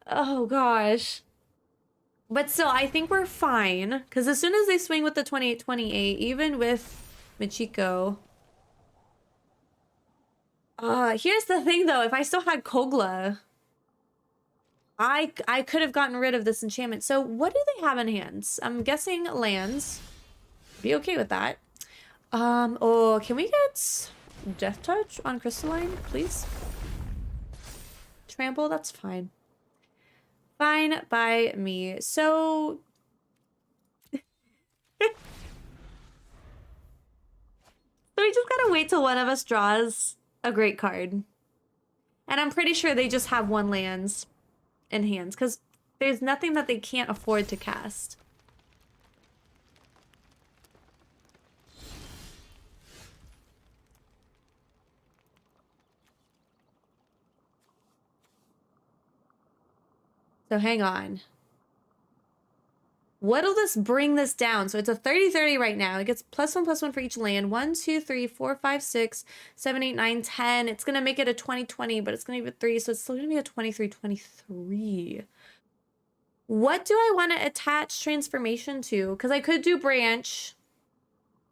Oh, gosh. But still, I think we're fine. Because as soon as they swing with the 28/28, even with Machiko... here's the thing, though. If I still had Kogla, I could have gotten rid of this enchantment. So what do they have in hands? I'm guessing lands. Be okay with that. Oh, can we get Death Touch on Crystalline, please? Trample, that's fine. Fine by me. So... so we just gotta wait till one of us draws a great card. And I'm pretty sure they just have 1 lands in hands, because there's nothing that they can't afford to cast. So hang on. What'll this bring this down? So it's a 30/30 right now. It gets +1/+1 for each land. 1, 2, 3, 4, 5, 6, 7, 8, 9, 10. It's going to make it a 20/20, but it's going to be a 3, so it's still going to be a 23/23. What do I want to attach transformation to? Because I could do Branch.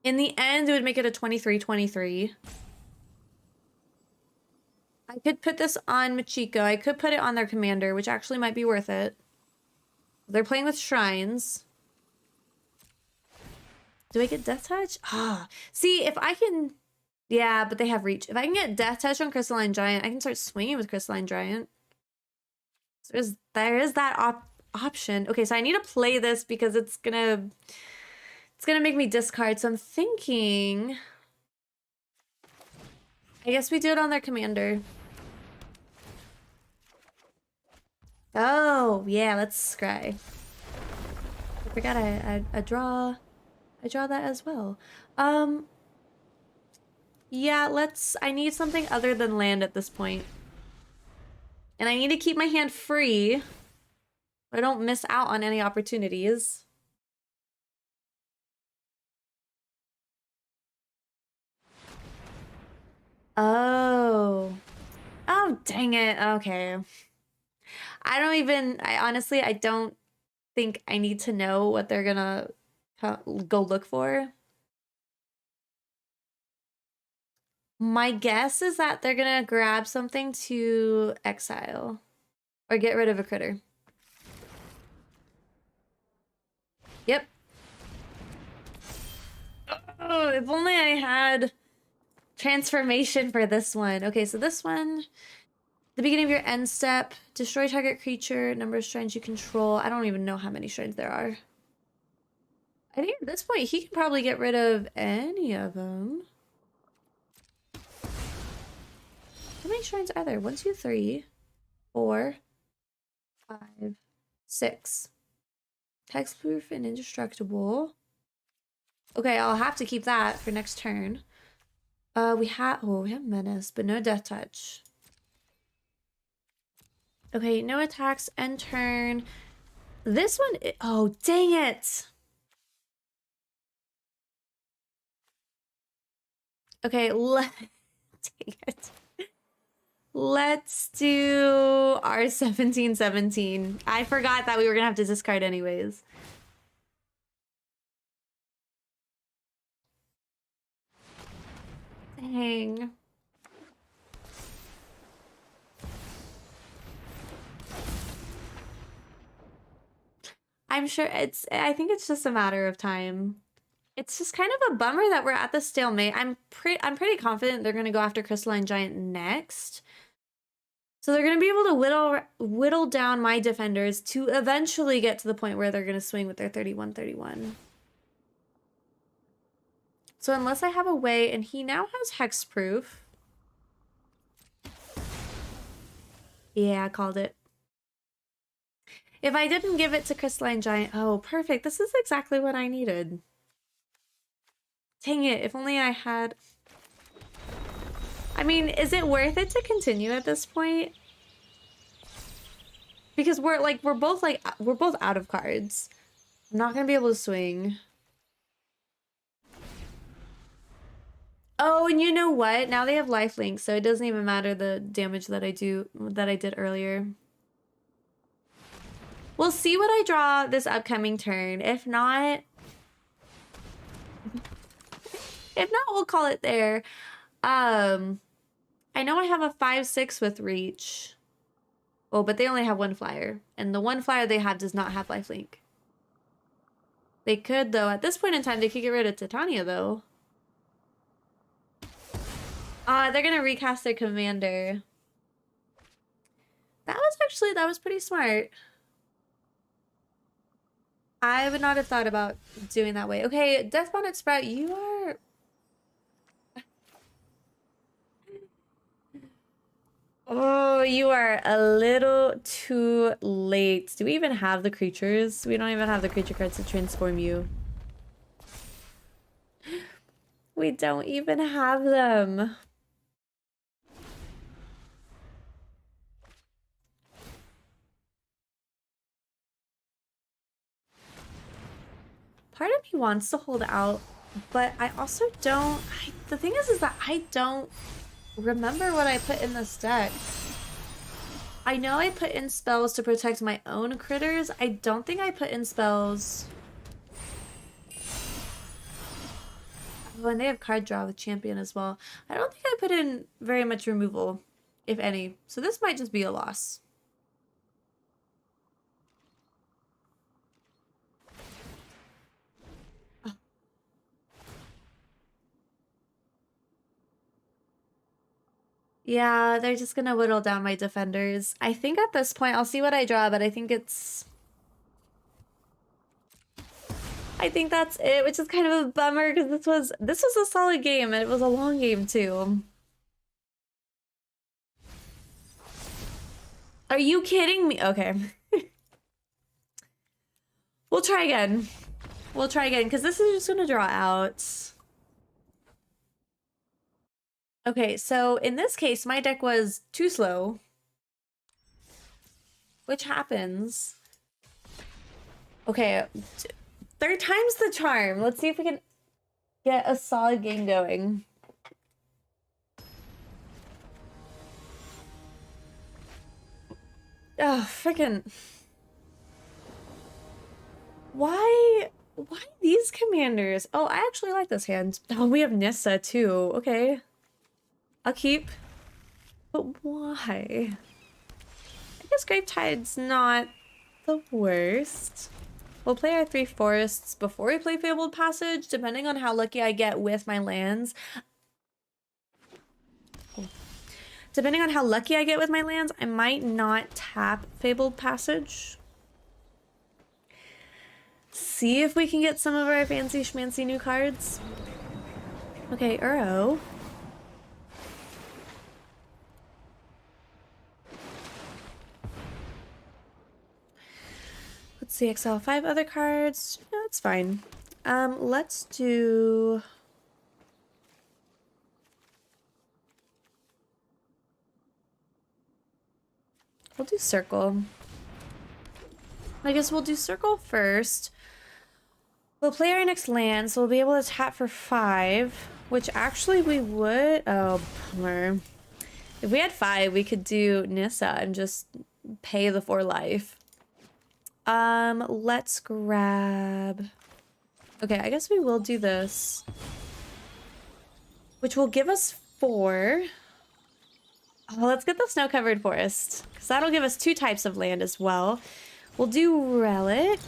In the end, it would make it a 23/23. I could put this on Machiko. I could put it on their commander, which actually might be worth it. They're playing with shrines. Do I get Death Touch? See, if I can... yeah, but they have reach. If I can get Death Touch on Crystalline Giant, I can start swinging with Crystalline Giant. So there is that option. Okay, so I need to play this because it's gonna make me discard. So I'm thinking... I guess we do it on their commander. Oh, yeah, let's scry. I forgot I draw that as well. Yeah, I need something other than land at this point. And I need to keep my hand free so I don't miss out on any opportunities. Oh. Oh, dang it. Okay. I don't think I need to know what they're gonna go look for. My guess is that they're gonna grab something to exile or get rid of a critter. Yep. Oh, if only I had transformation for this one. Okay, so this one... the beginning of your end step, destroy target creature, number of shrines you control. I don't even know how many shrines there are. I think at this point, he can probably get rid of any of them. How many shrines are there? 1, 2, 3, 4, 5, 6. Hexproof and indestructible. Okay, I'll have to keep that for next turn. We have Menace, but no Death Touch. Okay, no attacks, end turn. This one, oh, dang it. Okay, dang it. Let's do our 17-17. I forgot that we were gonna have to discard anyways. Dang. I'm sure I think it's just a matter of time. It's just kind of a bummer that we're at the stalemate. I'm pretty confident they're gonna go after Crystalline Giant next. So they're gonna be able to whittle down my defenders to eventually get to the point where they're gonna swing with their 31-31. So unless I have a way, and he now has hexproof. Yeah, I called it. If I didn't give it to Crystalline Giant, oh, perfect. This is exactly what I needed. Dang it, if only I had... I mean, is it worth it to continue at this point? Because we're both out of cards. I'm not gonna be able to swing. Oh, and you know what? Now they have lifelink, so it doesn't even matter the damage that I did earlier. We'll see what I draw this upcoming turn. If not, we'll call it there. I know I have a 5/6 with reach. Oh, but they only have one flyer, and the one flyer they have does not have lifelink. They could, though. At this point in time, they could get rid of Titania, though. They're gonna recast their commander. That was pretty smart. I would not have thought about doing that way. Okay, Deathbonnet Sprout, you are... Oh, you are a little too late. Do we even have the creatures? We don't even have the creature cards to transform you. We don't even have them. Part of me wants to hold out, but I also don't... the thing is that I don't remember what I put in this deck. I know I put in spells to protect my own critters. I don't think I put in spells... Oh, and they have card draw with champion as well. I don't think I put in very much removal, if any. So this might just be a loss. Yeah, they're just gonna whittle down my defenders. I think at this point, I'll see what I draw, but I think that's it, which is kind of a bummer because this was a solid game and it was a long game too. Are you kidding me? Okay. We'll try again. We'll try again because this is just gonna draw out. Okay, so in this case, my deck was too slow. Which happens. Okay, third time's the charm. Let's see if we can get a solid game going. Oh, freaking. Why these commanders? Oh, I actually like this hand. Oh, we have Nissa too. Okay. I'll keep. But why? I guess Gravetide's not the worst. We'll play our 3 forests before we play Fabled Passage, depending on how lucky I get with my lands. Depending on how lucky I get with my lands, I might not tap Fabled Passage. See if we can get some of our fancy schmancy new cards. Okay, Uro. Let's see, exile 5 other cards. No, it's fine. Let's do... We'll do circle. I guess we'll do circle first. We'll play our next land, so we'll be able to tap for 5, which actually we would... Oh, bummer. If we had 5, we could do Nissa and just pay the 4 life. Let's grab... Okay, I guess we will do this. Which will give us 4. Oh, let's get the snow-covered forest, because that'll give us 2 types of land as well. We'll do Relic,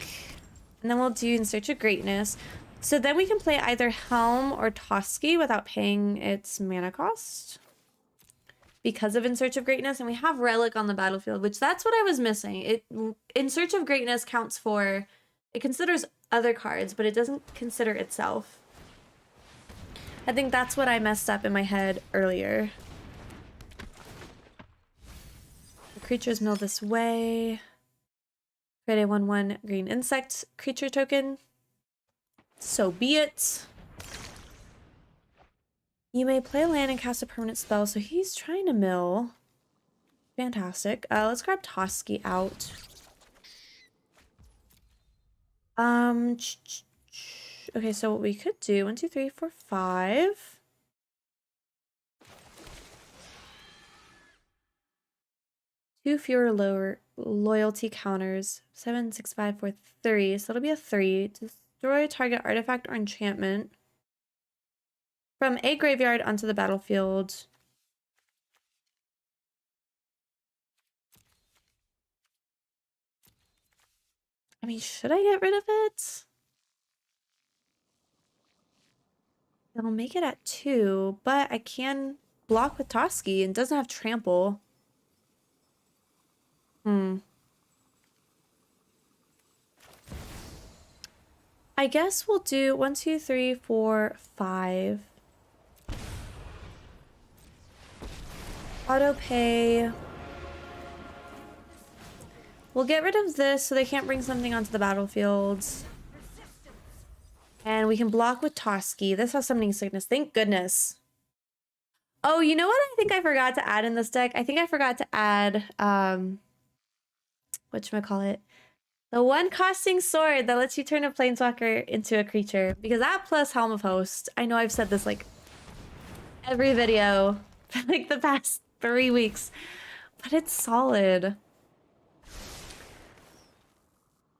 and then we'll do In Search of Greatness. So then we can play either Helm or Toski without paying its mana cost because of In Search of Greatness, and we have Relic on the battlefield, which that's what I was missing. In Search of Greatness counts for... It considers other cards, but it doesn't consider itself. I think that's what I messed up in my head earlier. Creatures mill this way. Create a 1/1 green insect creature token. So be it. You may play a land and cast a permanent spell. So he's trying to mill. Fantastic. Let's grab Toski out. Okay, so what we could do, 1, 2, 3, 4, 5. 2 fewer lower loyalty counters. 7, 6, 5, 4, 3. So it'll be a 3. Destroy target artifact or enchantment from a graveyard onto the battlefield. I mean, should I get rid of it? It'll make it at 2, but I can block with Toski and doesn't have trample. I guess we'll do 1, 2, 3, 4, 5. Auto pay. We'll get rid of this so they can't bring something onto the battlefield. And we can block with Toski. This has Summoning Sickness. Thank goodness. Oh, you know what I think I forgot to add in this deck? I think I forgot to add, whatchamacallit? The 1 costing sword that lets you turn a planeswalker into a creature. Because that plus Helm of Host. I know I've said this like every video for like the past 3 weeks. But it's solid.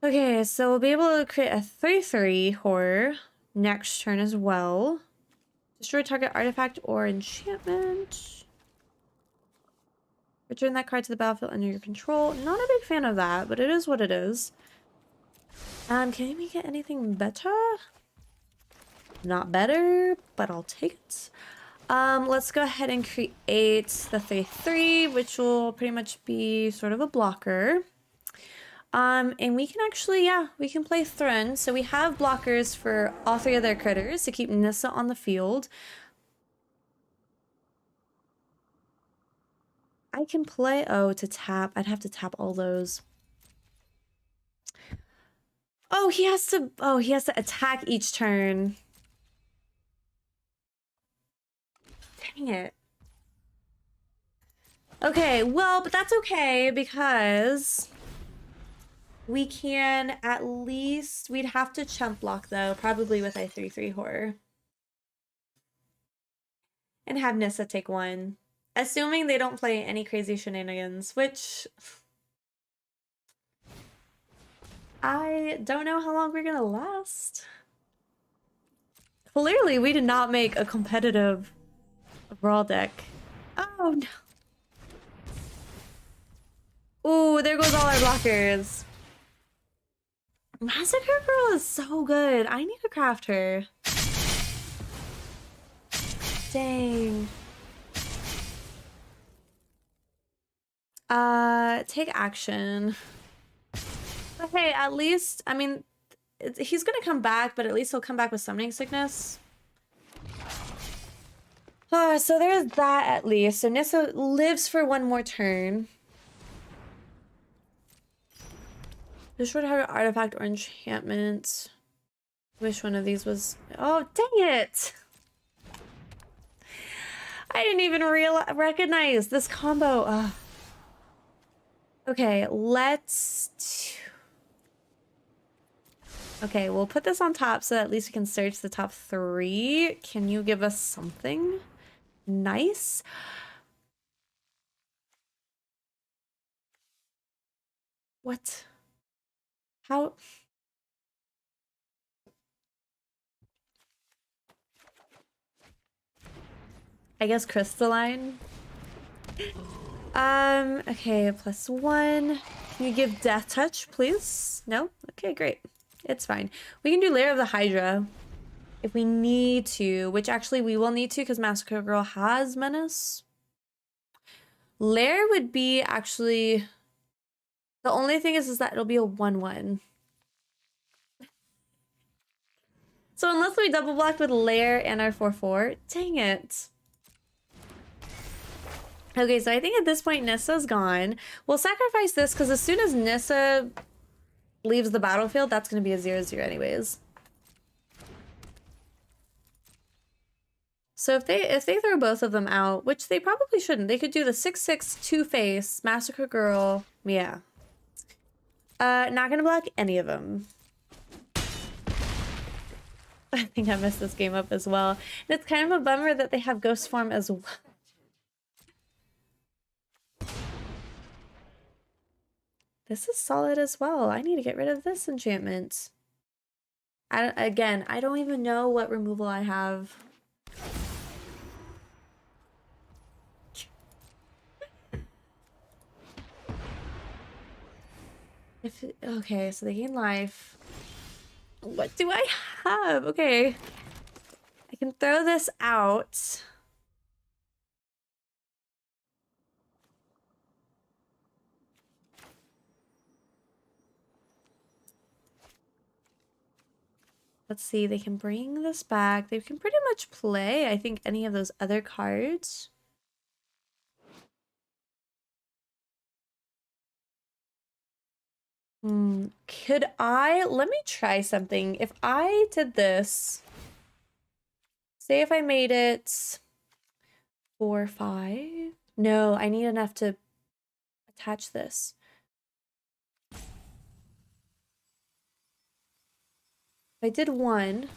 Okay, so we'll be able to create a 3/3 horror next turn as well. Destroy target artifact or enchantment. Return that card to the battlefield under your control. Not a big fan of that, but it is what it is. Can we get anything better? Not better, but I'll take it. Let's go ahead and create the 3/3, which will pretty much be sort of a blocker. And we can actually, yeah, we can play Thrun. So we have blockers for all 3 of their critters to keep Nissa on the field. I can play, oh, to tap. I'd have to tap all those. Oh, he has to attack each turn. Dang it. Okay, well, but that's okay because we can at least, we'd have to chump block though, probably with a 3/3 horror. And have Nissa take 1. Assuming they don't play any crazy shenanigans, which I don't know how long we're gonna last. Clearly, we did not make a competitive Brawl deck. Oh no. Ooh, there goes all our blockers. Massacre Girl is so good. I need to craft her. Dang. Take action. Okay, at least, I mean, he's gonna come back, but at least he'll come back with Summoning Sickness. So there's that at least. So Nissa lives for 1 more turn. Destroy target artifact or enchantment. Wish one of these was... Oh, dang it! I didn't even recognize this combo. Ugh. Okay, let's... Okay, we'll put this on top so that at least we can search the top 3. Can you give us something nice? What? How? I guess crystalline. Okay, +1. Can you give death touch, please? No? Okay, great. It's fine. We can do Lair of the Hydra if we need to, which actually we will need to because Massacre Girl has Menace. Lair would be actually... The only thing is that it'll be a 1/1. So unless we double block with Lair and our 4/4, dang it. Okay, so I think at this point Nissa's gone. We'll sacrifice this because as soon as Nissa leaves the battlefield, that's going to be a 0/0 anyways. So if they throw both of them out, which they probably shouldn't, they could do the 6/6 Two-Face, Massacre Girl, yeah. Not gonna block any of them. I think I messed this game up as well. And it's kind of a bummer that they have Ghost Form as well. This is solid as well. I need to get rid of this enchantment. Again, I don't even know what removal I have. Okay, so they gain life. What do I have? Okay. I can throw this out. Let's see, they can bring this back. They can pretty much play, I think, any of those other cards. Could I... Let me try something. If I did this... Say if I made it 4, 5... No, I need enough to attach this. If I did 1...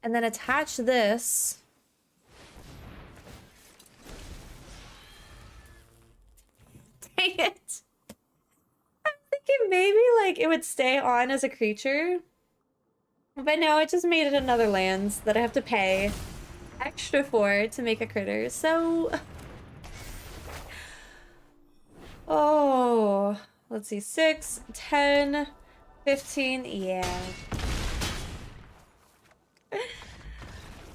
And then attach this... Dang it! Maybe like it would stay on as a creature, but no, it just made it another lands that I have to pay extra for to make a critter. So oh, let's see, 6, 10, 15. Yeah,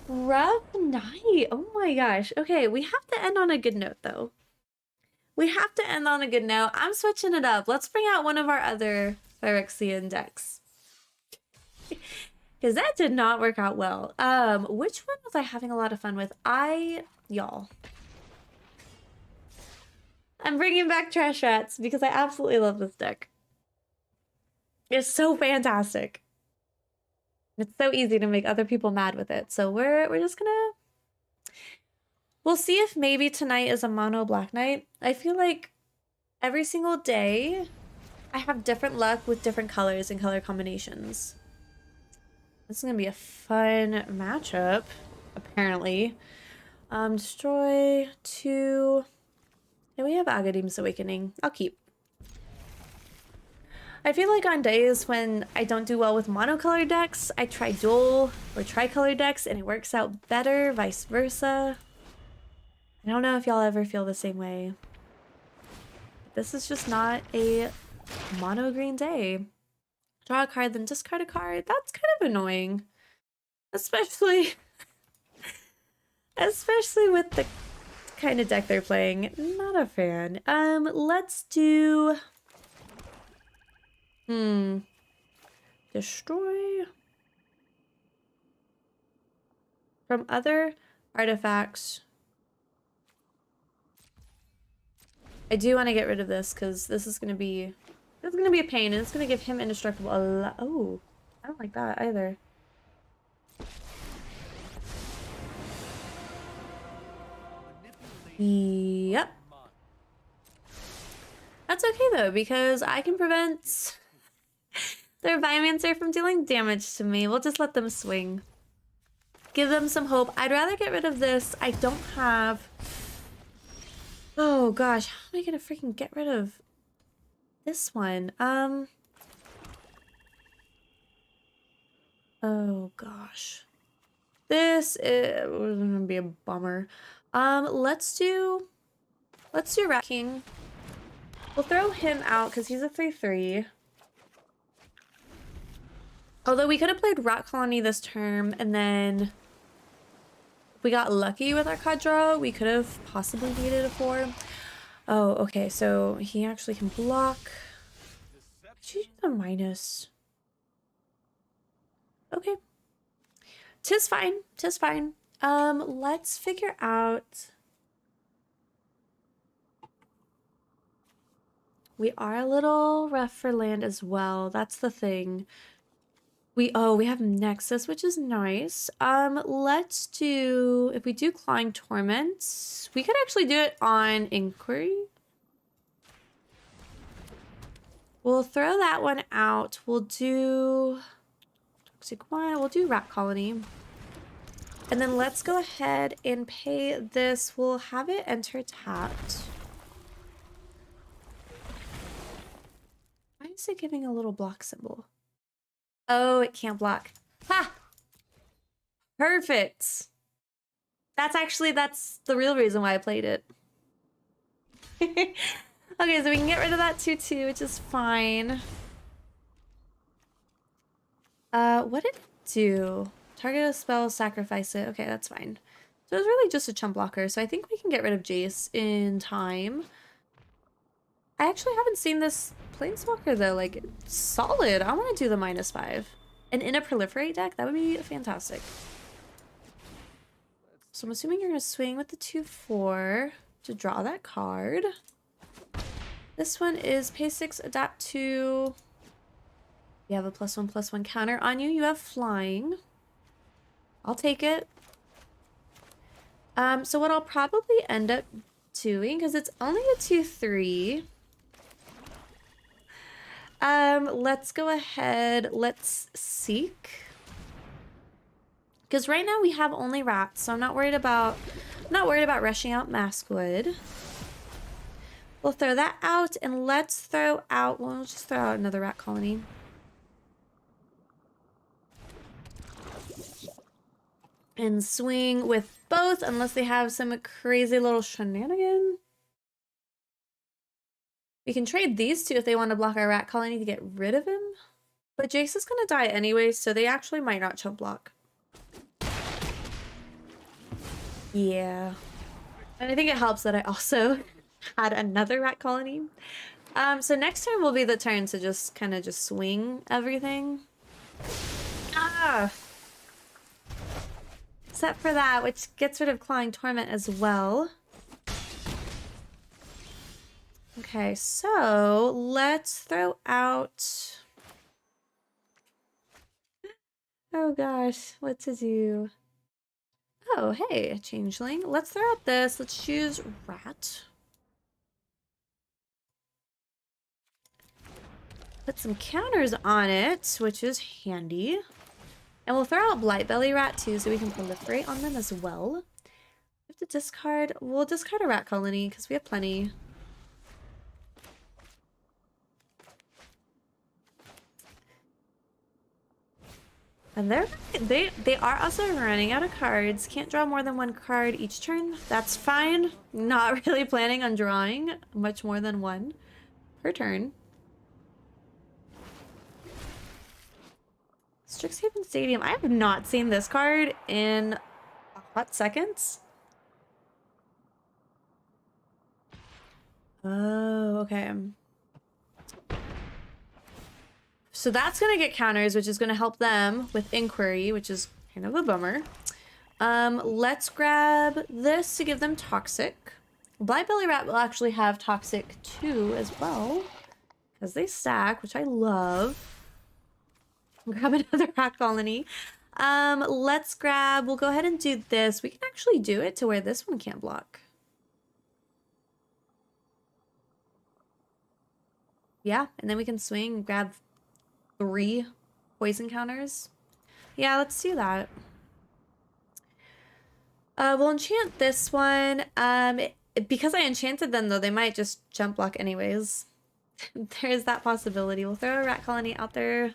rough night. Oh my gosh. Okay, we have to end on a good note though. We have to end on a good note. I'm switching it up. Let's bring out one of our other Phyrexian decks. Because that did not work out well. Which one was I having a lot of fun with? Y'all. I'm bringing back Trash Rats because I absolutely love this deck. It's so fantastic. It's so easy to make other people mad with it. So we're just gonna... We'll see if maybe tonight is a mono black night. I feel like every single day I have different luck with different colors and color combinations. This is gonna be a fun matchup, apparently. Destroy 2. And we have Agadim's Awakening. I'll keep. I feel like on days when I don't do well with monocolor decks, I try dual or tricolor decks and it works out better, vice versa. I don't know if y'all ever feel the same way. This is just not a mono green day. Draw a card, then discard a card. That's kind of annoying. Especially with the kind of deck they're playing. Not a fan. Let's do... Destroy... From other artifacts... I do want to get rid of this because this is gonna be a pain and it's gonna give him indestructible a lot. Oh, don't like that either. Yep. That's okay though, because I can prevent their Biomancer from dealing damage to me. We'll just let them swing. Give them some hope. I'd rather get rid of this. I don't have... Oh gosh, how am I gonna freaking get rid of this one? Oh gosh. This is gonna be a bummer. Let's do Rat King. We'll throw him out because he's a 3/3. Although we could have played Rat Colony this term, and then if we got lucky with our card draw, we could have possibly needed a 4. Oh, okay, so he actually can block. Should do the minus. Okay. Tis fine. Tis fine. Let's figure out. We are a little rough for land as well. That's the thing. We have Nexus, which is nice. Let's do, if we do Clawing Torment, we could actually do it on Inquiry. We'll throw that one out. We'll do Toxic One. We'll do Rat Colony. And then let's go ahead and pay this. We'll have it enter tapped. Why is it giving a little block symbol? Oh, it can't block. Ha! Perfect. That's the real reason why I played it. Okay, so we can get rid of that 2/2, which is fine. What did it do? Target a spell, sacrifice it. Okay, that's fine. So it's really just a chump blocker, so I think we can get rid of Jace in time. I actually haven't seen this Planeswalker though, like, solid. I want to do the -5. And in a proliferate deck, that would be fantastic. So I'm assuming you're going to swing with the 2/4 to draw that card. This one is pay 6, adapt 2. You have a +1/+1 counter on you. You have flying. I'll take it. So what I'll probably end up doing, because it's only a 2/3. Let's go ahead. Let's seek. Because right now we have only rats, so I'm not worried about rushing out Maskwood. We'll throw that out, and let's throw out. We'll just throw out another rat colony. And swing with both, unless they have some crazy little shenanigan. We can trade these two if they want to block our rat colony to get rid of him. But Jace is going to die anyway, so they actually might not chump block. Yeah. And I think it helps that I also had another rat colony. So next turn will be the turn to just kind of just swing everything. Ah! Except for that, which gets rid of Clawing Torment as well. Okay, so let's throw out... Oh gosh, what to do? Oh, hey, a changeling. Let's throw out this. Let's choose rat. Put some counters on it, which is handy. And we'll throw out Blightbelly Rat too, so we can proliferate on them as well. We have to discard. We'll discard a rat colony because we have plenty. And they are also running out of cards. Can't draw more than one card each turn. That's fine. Not really planning on drawing much more than one per turn. Strixhaven Stadium. I have not seen this card in a hot seconds. Oh, okay. So that's going to get counters, which is going to help them with Inquiry, which is kind of a bummer. Let's grab this to give them Toxic. Blightbelly Rat will actually have Toxic too as well, because they stack, which I love. Grab another rat colony. Let's grab, we'll go ahead and do this. We can actually do it to where this one can't block. Yeah, and then we can swing and grab 3 poison counters. Yeah, let's do that. We'll enchant this one. Because I enchanted them, though, they might just jump block anyways. There's that possibility. We'll throw a rat colony out there.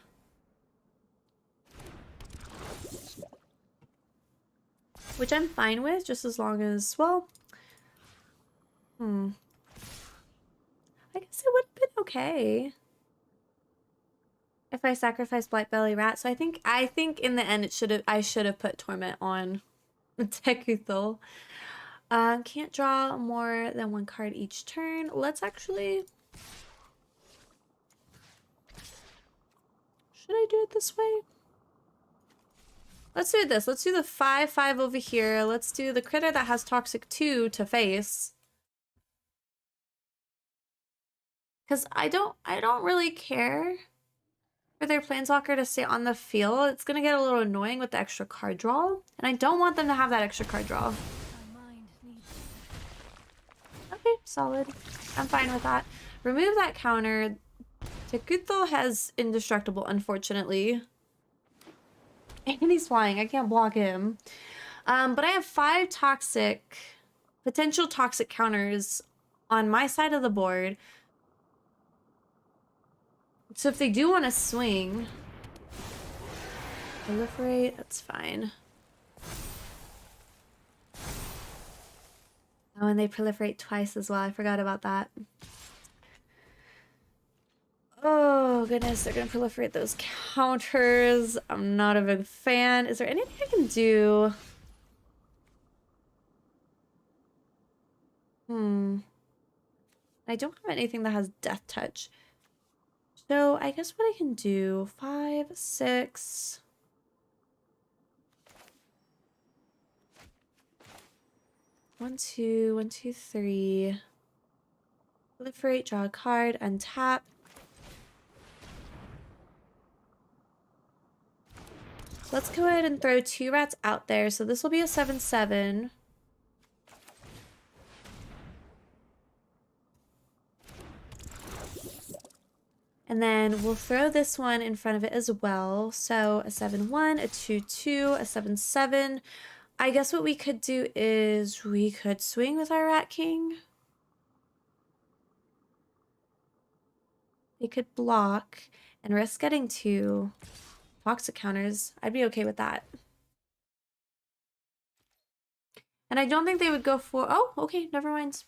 Which I'm fine with, just as long as, well... I guess it would have been okay if I sacrificed Black Belly Rat. So I think in the end I should have put Torment on Tekuthel. Can't draw more than 1 card each turn. Let's actually... Should I do it this way? Let's do this. Let's do the 5/5 over here. Let's do the critter that has Toxic 2 to face. Because I don't really care for their Planeswalker to stay on the field. It's going to get a little annoying with the extra card draw. And I don't want them to have that extra card draw. Okay, solid. I'm fine with that. Remove that counter. Tekuthel has Indestructible, unfortunately. And he's flying. I can't block him. But I have 5 potential toxic counters on my side of the board. So if they do want to swing, proliferate, that's fine. Oh, and they proliferate twice as well. I forgot about that. Oh, goodness. They're going to proliferate those counters. I'm not a big fan. Is there anything I can do? I don't have anything that has Death Touch. So I guess what I can do, 5, 6. One, two, 3. Proliferate, draw a card, untap. Let's go ahead and throw 2 rats out there. So this will be a 7/7. And then we'll throw this one in front of it as well. So a 7/1, a 2/2, a 7/7. I guess what we could do is we could swing with our Rat King. They could block and risk getting 2 toxic counters. I'd be okay with that. And I don't think they would go for... Oh, okay, never mind.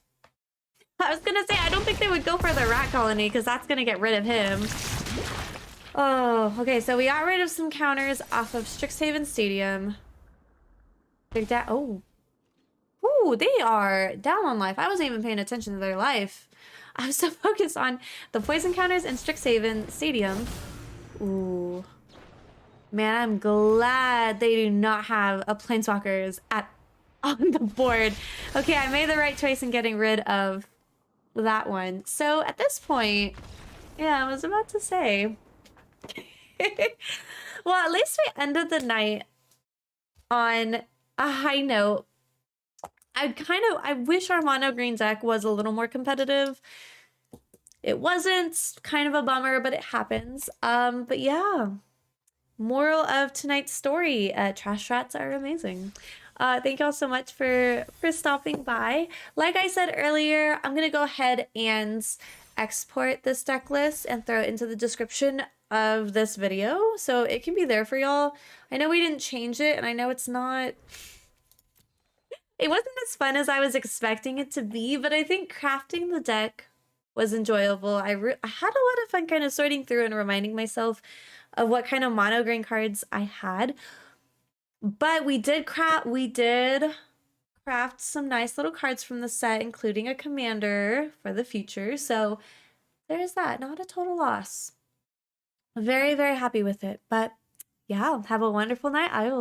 I was gonna say, I don't think they would go for the rat colony because that's gonna get rid of him. Oh, okay, so we got rid of some counters off of Strixhaven Stadium. They're down. Oh. Ooh, they are down on life. I wasn't even paying attention to their life. I was so focused on the poison counters in Strixhaven Stadium. Ooh. Man, I'm glad they do not have a Planeswalkers on the board. Okay, I made the right choice in getting rid of that one. So at this point, yeah, I was about to say. Well, at least we ended the night on a high note. I wish our mono green deck was a little more competitive. It wasn't, kind of a bummer, but it happens. But yeah, moral of tonight's story, trash rats are amazing. Thank y'all so much for stopping by. Like I said earlier, I'm gonna go ahead and export this deck list and throw it into the description of this video so it can be there for y'all. I know we didn't change it, and I know it wasn't as fun as I was expecting it to be, but I think crafting the deck was enjoyable. I had a lot of fun kind of sorting through and reminding myself of what kind of mono green cards I had. But we did craft some nice little cards from the set, including a commander for the future. So there's that. Not a total loss. Very, very happy with it. But yeah, have a wonderful night. I will